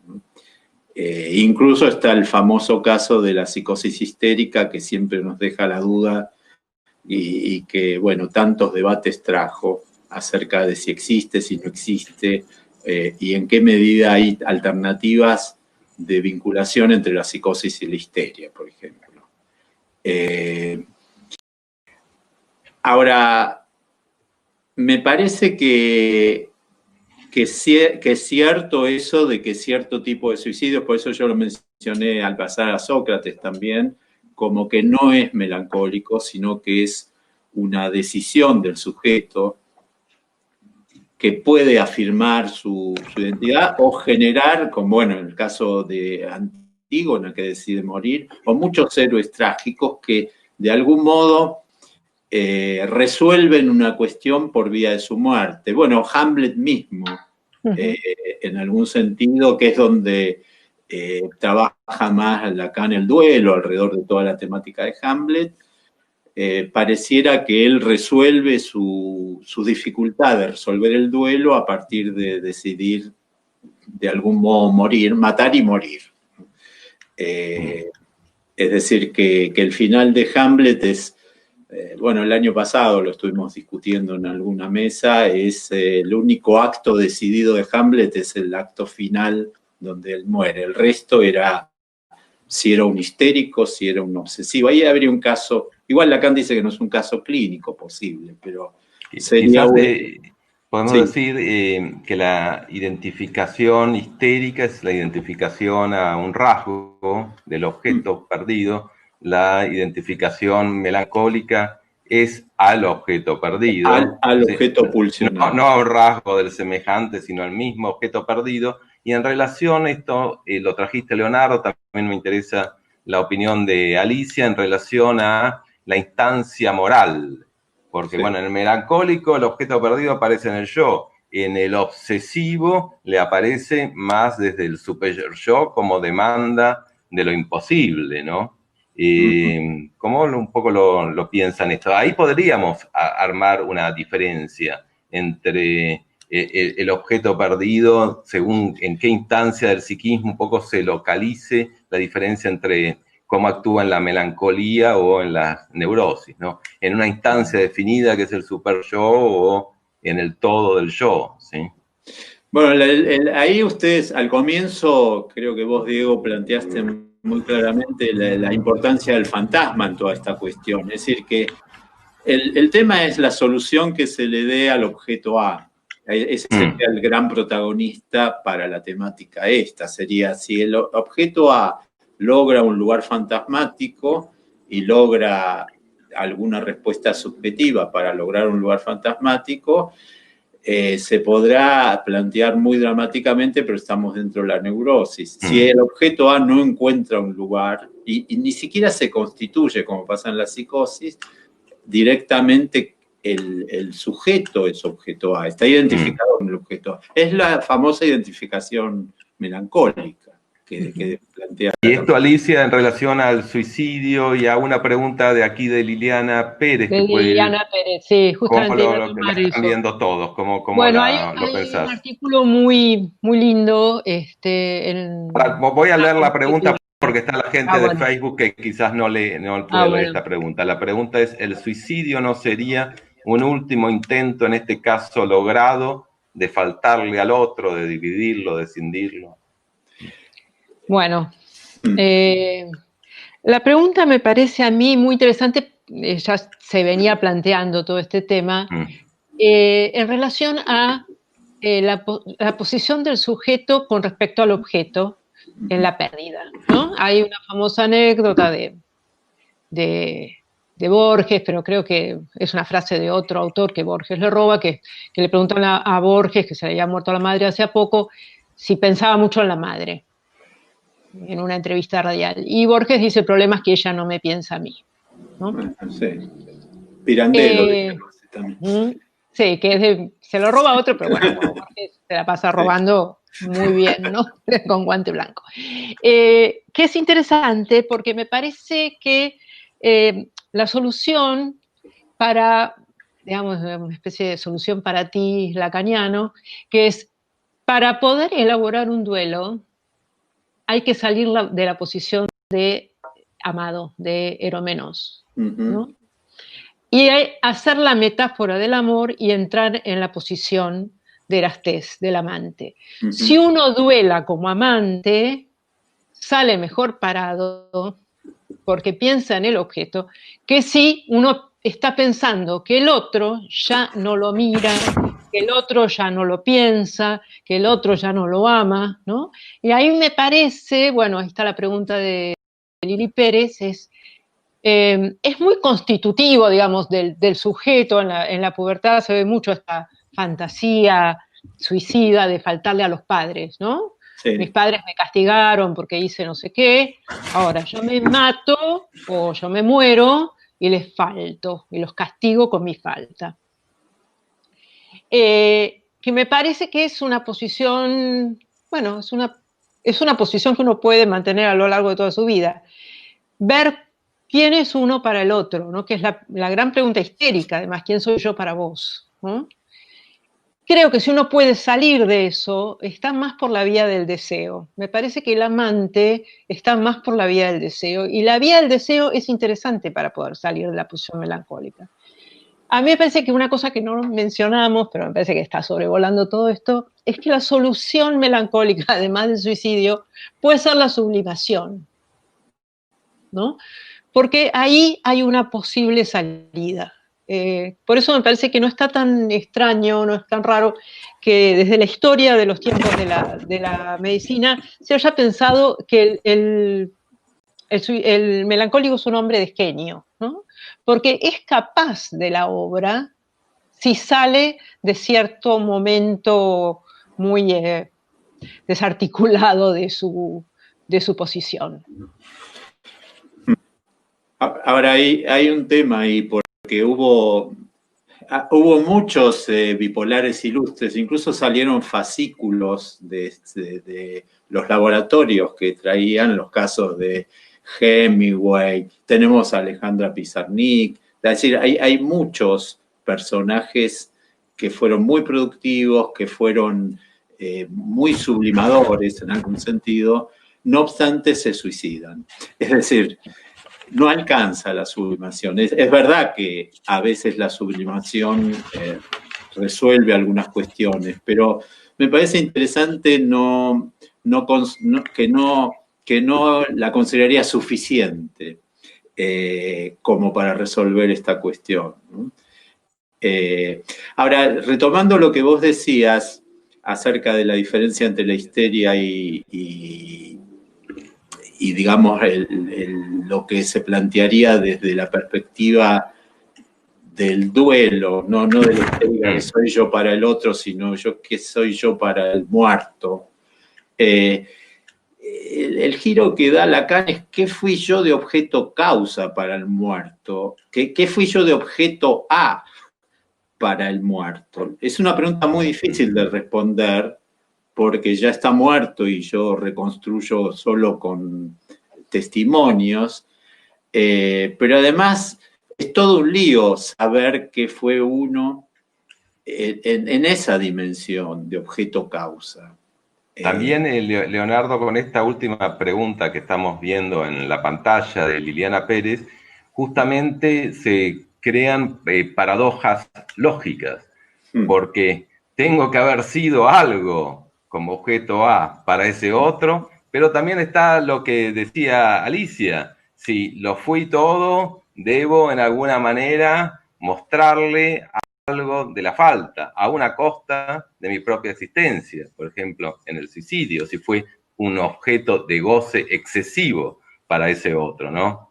Incluso está el famoso caso de la psicosis histérica, que siempre nos deja la duda y que, bueno, tantos debates trajo acerca de si existe, si no existe, y en qué medida hay alternativas de vinculación entre la psicosis y la histeria, por ejemplo. Ahora, me parece que es cierto eso de que cierto tipo de suicidios, por eso yo lo mencioné al pasar a Sócrates también, como que no es melancólico, sino que es una decisión del sujeto que puede afirmar su identidad o generar, como bueno, en el caso de Antígona, que decide morir, o muchos héroes trágicos que de algún modo resuelven una cuestión por vía de su muerte. Bueno, Hamlet mismo, en algún sentido, que es donde trabaja más Lacan el duelo, alrededor de toda la temática de Hamlet, pareciera que él resuelve su dificultad de resolver el duelo a partir de decidir de algún modo morir, matar y morir. Es decir, que el final de Hamlet es, bueno, el año pasado lo estuvimos discutiendo en alguna mesa, es el único acto decidido de Hamlet, es el acto final donde él muere. El resto era si era un histérico, si era un obsesivo. Ahí habría un caso, igual Lacan dice que no es un caso clínico posible, pero sería... Quizás podemos Sí. decir que la identificación histérica es la identificación a un rasgo del objeto perdido, la identificación melancólica es al objeto perdido, Al ¿sí? objeto pulsional. No a un rasgo del semejante, sino al mismo objeto perdido. Y en relación a esto, lo trajiste Leonardo, también me interesa la opinión de Alicia en relación a la instancia moral. Porque, Sí. bueno, en el melancólico el objeto perdido aparece en el yo. En el obsesivo le aparece más desde el super yo como demanda de lo imposible, ¿no? ¿Cómo un poco lo piensan esto? Ahí podríamos armar una diferencia entre el objeto perdido, según en qué instancia del psiquismo un poco se localice la diferencia entre cómo actúa en la melancolía o en la neurosis, ¿no? En una instancia definida que es el super yo o en el todo del yo, ¿sí? Bueno, ahí ustedes al comienzo, creo que vos, Diego, planteaste muy claramente la importancia del fantasma en toda esta cuestión. Es decir, que el tema es la solución que se le dé al objeto A. Ese sería el gran protagonista para la temática esta. Sería si el objeto A logra un lugar fantasmático y logra alguna respuesta subjetiva para lograr un lugar fantasmático, se podrá plantear muy dramáticamente, pero estamos dentro de la neurosis. Si el objeto A no encuentra un lugar y ni siquiera se constituye, como pasa en la psicosis, directamente el sujeto es objeto A, está identificado con el objeto A. Es la famosa identificación melancólica que plantea. Y esto, Alicia, en relación al suicidio y a una pregunta de aquí de Liliana Pérez, De que puede ir, Liliana Pérez, sí, ¿cómo justamente iba a la tomar están eso. viendo todos? ¿Cómo Bueno, lo hay un pensás? artículo muy, muy lindo. Voy a leer la pregunta porque está la gente de bueno. Facebook que quizás no puede leer Bueno. esta pregunta. La pregunta es, ¿el suicidio no sería un último intento, en este caso logrado, de faltarle al otro, de dividirlo, de escindirlo? Bueno, la pregunta me parece a mí muy interesante, ya se venía planteando todo este tema, en relación a la posición del sujeto con respecto al objeto en la pérdida, ¿no? Hay una famosa anécdota de Borges, pero creo que es una frase de otro autor que Borges le roba, que le preguntan a Borges, que se le había muerto la madre hace poco, si pensaba mucho en la madre, en una entrevista radial. Y Borges dice, el problema es que ella no me piensa a mí, ¿no? Sí. Pirandello, también. Sí, se lo roba otro, pero bueno, Borges se la pasa robando muy bien, ¿no? Con guante blanco. Que es interesante porque me parece que la solución para, digamos, una especie de solución para ti lacaniano, que es para poder elaborar un duelo, hay que salir de la posición de amado, de eromenos, ¿no? Y hacer la metáfora del amor y entrar en la posición de Erastés, del amante. Si uno duela como amante, sale mejor parado porque piensa en el objeto, que si uno está pensando que el otro ya no lo mira, que el otro ya no lo piensa, que el otro ya no lo ama, ¿no? Y ahí me parece, bueno, ahí está la pregunta de Lili Pérez, es muy constitutivo, digamos, del sujeto. En la pubertad se ve mucho esta fantasía suicida de faltarle a los padres, ¿no? Sí. Mis padres me castigaron porque hice no sé qué, ahora yo me mato o yo me muero y les falto, y los castigo con mi falta. Que me parece que es una posición, bueno, es una posición que uno puede mantener a lo largo de toda su vida. Ver quién es uno para el otro, ¿no? Que es la gran pregunta histérica, además, ¿quién soy yo para vos? ¿No? Creo que si uno puede salir de eso, está más por la vía del deseo. Me parece que el amante está más por la vía del deseo, y la vía del deseo es interesante para poder salir de la posición melancólica. A mí me parece que una cosa que no mencionamos, pero me parece que está sobrevolando todo esto, es que la solución melancólica, además del suicidio, puede ser la sublimación, ¿no? Porque ahí hay una posible salida. Por eso me parece que no está tan extraño, no es tan raro que desde la historia de los tiempos de la medicina se haya pensado que el melancólico es un hombre de genio, ¿no? Porque es capaz de la obra si sale de cierto momento muy desarticulado de su posición. Ahora hay un tema ahí, porque hubo muchos bipolares ilustres, incluso salieron fascículos de los laboratorios que traían los casos de Hemingway, tenemos a Alejandra Pizarnik, es decir, hay muchos personajes que fueron muy productivos, que fueron muy sublimadores en algún sentido, no obstante se suicidan. Es decir, no alcanza la sublimación. Es verdad que a veces la sublimación resuelve algunas cuestiones, pero me parece interesante que no la consideraría suficiente como para resolver esta cuestión, ¿no? Ahora, retomando lo que vos decías acerca de la diferencia entre la histeria y digamos, lo que se plantearía desde la perspectiva del duelo, no de la histeria que soy yo para el otro, sino que soy yo para el muerto. El giro que da Lacan es ¿qué fui yo de objeto causa para el muerto? ¿Qué fui yo de objeto A para el muerto? Es una pregunta muy difícil de responder, porque ya está muerto y yo reconstruyo solo con testimonios, pero además es todo un lío saber qué fue uno en esa dimensión de objeto-causa. También, Leonardo, con esta última pregunta que estamos viendo en la pantalla de Liliana Pérez, justamente se crean paradojas lógicas, porque tengo que haber sido algo como objeto A para ese otro, pero también está lo que decía Alicia: si lo fui todo, debo en alguna manera mostrarle algo de la falta, a una costa de mi propia existencia. Por ejemplo, en el suicidio, si fue un objeto de goce excesivo para ese otro, ¿no?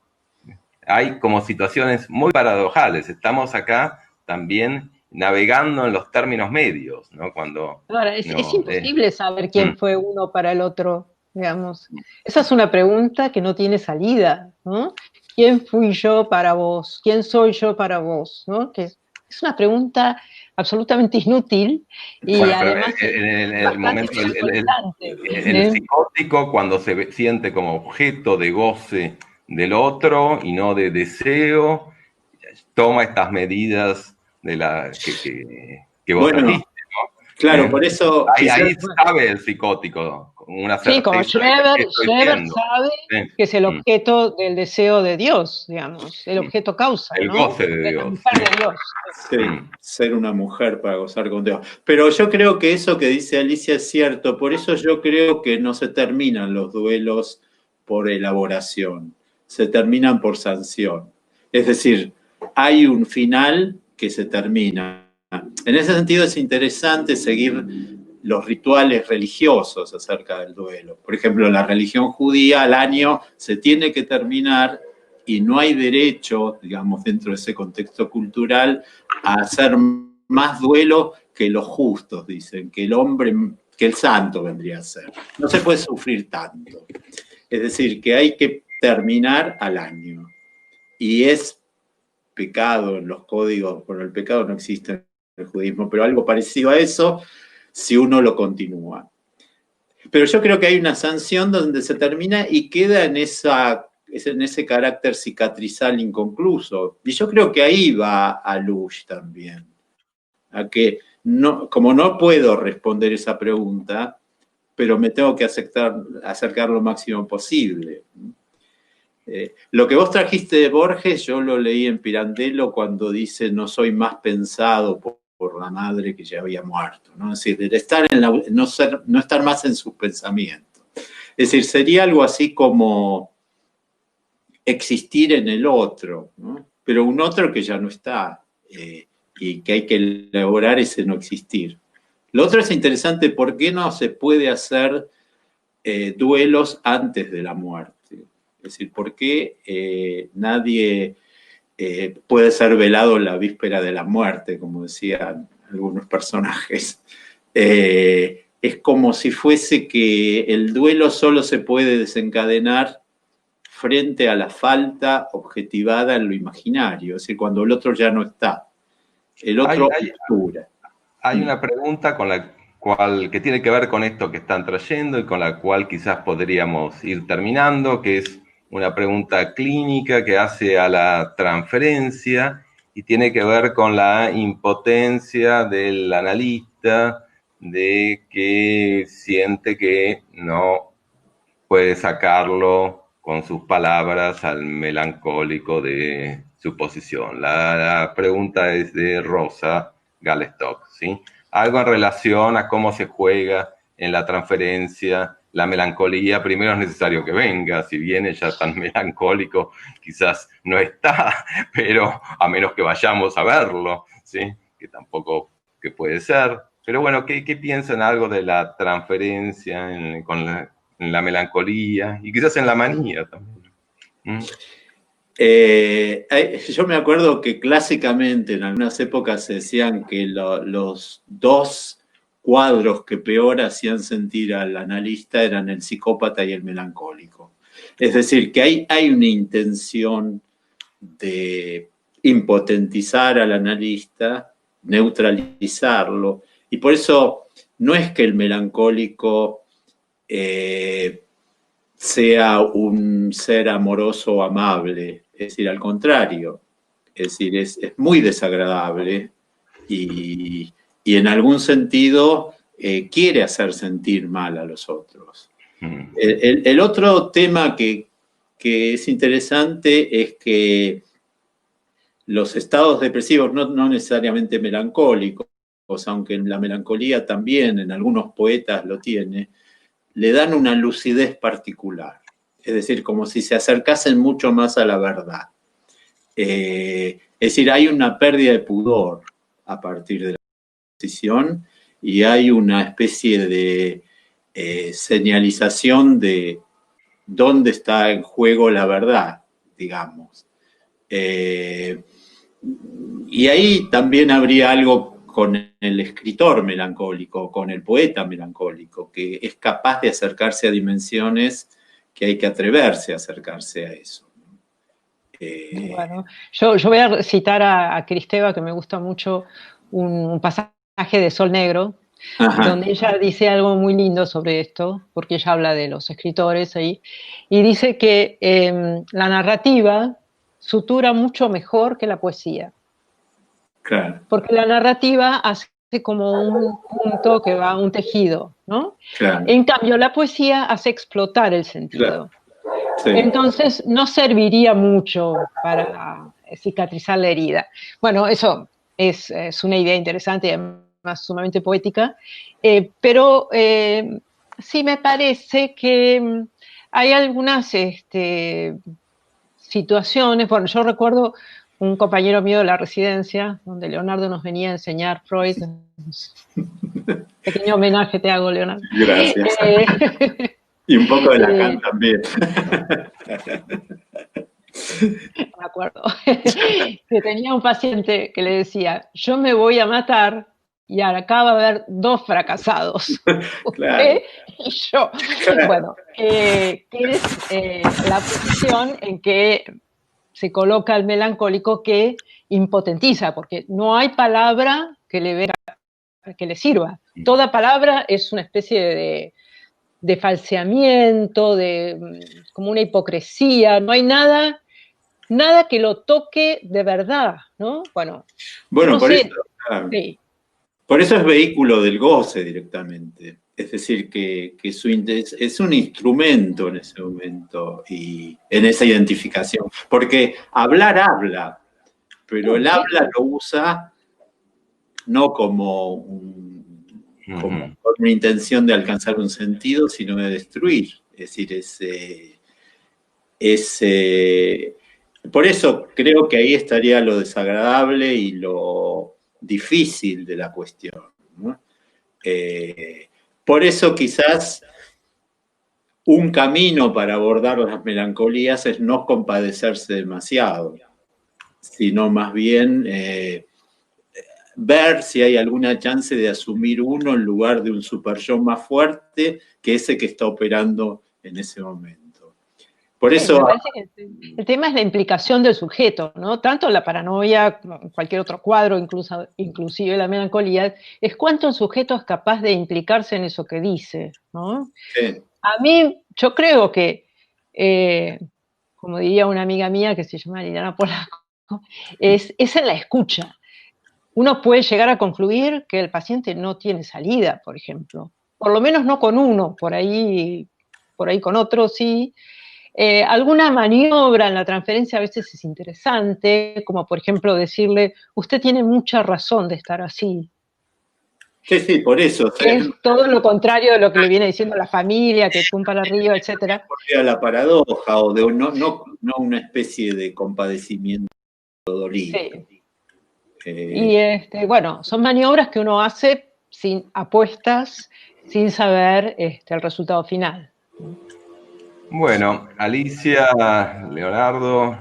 Hay como situaciones muy paradojales. Estamos acá también navegando en los términos medios, ¿no? Cuando ahora, es imposible saber quién fue uno para el otro, digamos. Esa es una pregunta que no tiene salida, ¿no? ¿Quién fui yo para vos? ¿Quién soy yo para vos? ¿No? Que es una pregunta absolutamente inútil y bueno, además en el momento, el psicótico, cuando se siente como objeto de goce del otro y no de deseo, toma estas medidas de que vos trajiste, ¿no? Claro, por eso... Ahí sabe el psicótico, con una certeza. Sí, como Schreber sabe Sí. que es el objeto del deseo de Dios, digamos, el objeto causa, El ¿no? goce de Dios. La mujer de Dios. Sí, ser una mujer para gozar con Dios. Pero yo creo que eso que dice Alicia es cierto, por eso yo creo que no se terminan los duelos por elaboración, se terminan por sanción. Es decir, hay un final que se termina. En ese sentido es interesante seguir los rituales religiosos acerca del duelo. Por ejemplo, la religión judía al año se tiene que terminar y no hay derecho, digamos, dentro de ese contexto cultural, a hacer más duelo que los justos, dicen, que el hombre, que el santo vendría a ser. No se puede sufrir tanto. Es decir, que hay que terminar al año. Y es pecado en los códigos, bueno, el pecado no existe en el judaísmo, pero algo parecido a eso si uno lo continúa. Pero yo creo que hay una sanción donde se termina y queda en ese carácter cicatrizal inconcluso. Y yo creo que ahí va a Lush también. A que, no, como no puedo responder esa pregunta, pero me tengo que acercar lo máximo posible. Lo que vos trajiste de Borges, yo lo leí en Pirandello cuando dice no soy más pensado por la madre que ya había muerto, ¿no? Es decir, no estar más en sus pensamientos. Es decir, sería algo así como existir en el otro, ¿no? Pero un otro que ya no está y que hay que elaborar ese no existir. Lo otro es interesante, ¿por qué no se puede hacer duelos antes de la muerte? Es decir, ¿por qué nadie puede ser velado la víspera de la muerte, como decían algunos personajes? Es como si fuese que el duelo solo se puede desencadenar frente a la falta objetivada en lo imaginario, es decir, cuando el otro ya no está. El otro obtura. Hay una pregunta con la cual, que tiene que ver con esto que están trayendo y con la cual quizás podríamos ir terminando, que es una pregunta clínica que hace a la transferencia y tiene que ver con la impotencia del analista de que siente que no puede sacarlo con sus palabras al melancólico de su posición. La pregunta es de Rosa Galestock, ¿sí? Algo en relación a cómo se juega en la transferencia, la melancolía. Primero es necesario que venga, si viene ya tan melancólico, quizás no está, pero a menos que vayamos a verlo, ¿sí? Que tampoco que puede ser. Pero bueno, ¿qué piensan algo de la transferencia en la melancolía y quizás en la manía también? Yo me acuerdo que clásicamente en algunas épocas se decían que los dos cuadros que peor hacían sentir al analista eran el psicópata y el melancólico. Es decir, que hay una intención de impotentizar al analista, neutralizarlo, y por eso no es que el melancólico sea un ser amoroso o amable, es decir, al contrario, es decir, es muy desagradable y en algún sentido quiere hacer sentir mal a los otros. El otro tema que es interesante es que los estados depresivos, no necesariamente melancólicos, aunque la melancolía también en algunos poetas lo tiene, le dan una lucidez particular. Es decir, como si se acercasen mucho más a la verdad. Es decir, hay una pérdida de pudor a partir de la decisión y hay una especie de señalización de dónde está en juego la verdad, digamos. Y ahí también habría algo con el escritor melancólico, con el poeta melancólico, que es capaz de acercarse a dimensiones que hay que atreverse a acercarse a eso. Bueno, yo voy a citar a Kristeva, que me gusta mucho, un pasaje de Sol Negro, donde ella dice algo muy lindo sobre esto, porque ella habla de los escritores ahí, y dice que la narrativa sutura mucho mejor que la poesía. Claro. Porque la narrativa hace como un punto que va a un tejido, ¿no? Claro. En cambio, la poesía hace explotar el sentido. Claro. Sí. Entonces, no serviría mucho para cicatrizar la herida. Bueno, eso es una idea interesante y además sumamente poética, pero sí me parece que hay algunas situaciones. Bueno, yo recuerdo un compañero mío de la residencia, donde Leonardo nos venía a enseñar Freud. Pequeño homenaje te hago, Leonardo. Gracias. Y un poco de Lacan también. Me acuerdo. Que tenía un paciente que le decía, yo me voy a matar y acá va a haber 2 fracasados. Claro. Y yo. Claro. Bueno, que es la posición en que se coloca el melancólico que impotentiza, porque no hay palabra que le sirva. Toda palabra es una especie de falseamiento, como una hipocresía, no hay nada que lo toque de verdad, ¿no? Bueno, bueno no por, sé, eso, claro. Sí. Por eso es vehículo del goce directamente. Es decir, que es un instrumento en ese momento y en esa identificación. Porque habla, pero el habla lo usa no como con una intención de alcanzar un sentido, sino de destruir. Es decir, por eso creo que ahí estaría lo desagradable y lo difícil de la cuestión, ¿no? Por eso quizás un camino para abordar las melancolías es no compadecerse demasiado, sino más bien ver si hay alguna chance de asumir uno en lugar de un super yo más fuerte que ese que está operando en ese momento. Por eso... me parece que el tema es la implicación del sujeto, ¿no? Tanto la paranoia como cualquier otro cuadro, inclusive la melancolía, es cuánto el sujeto es capaz de implicarse en eso que dice, ¿no? Sí. A mí, yo creo que, como diría una amiga mía que se llama Liliana Polaco, es en la escucha. Uno puede llegar a concluir que el paciente no tiene salida, por ejemplo. Por lo menos no con uno, por ahí con otro sí. Alguna maniobra en la transferencia a veces es interesante, como por ejemplo decirle, usted tiene mucha razón de estar así. Sí, por eso. Es todo lo contrario de lo que le viene diciendo la familia, que pum para arriba, etc. La paradoja, o de no una especie de compadecimiento dolido. Sí. Y bueno, son maniobras que uno hace sin apuestas, sin saber el resultado final. Bueno, Alicia, Leonardo,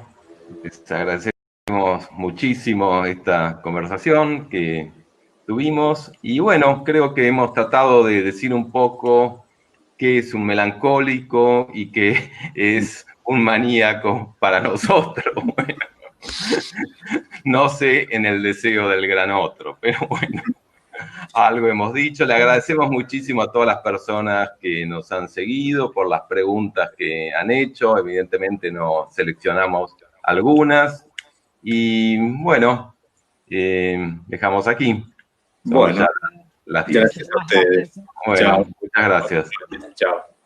les agradecemos muchísimo esta conversación que tuvimos y bueno, creo que hemos tratado de decir un poco qué es un melancólico y qué es un maníaco para nosotros. Bueno, no sé en el deseo del gran otro, pero bueno. Algo hemos dicho. Le agradecemos muchísimo a todas las personas que nos han seguido por las preguntas que han hecho. Evidentemente no seleccionamos algunas. Y bueno, dejamos aquí. Bueno, las gracias a ustedes. Bueno, Chao. muchas gracias. Chao.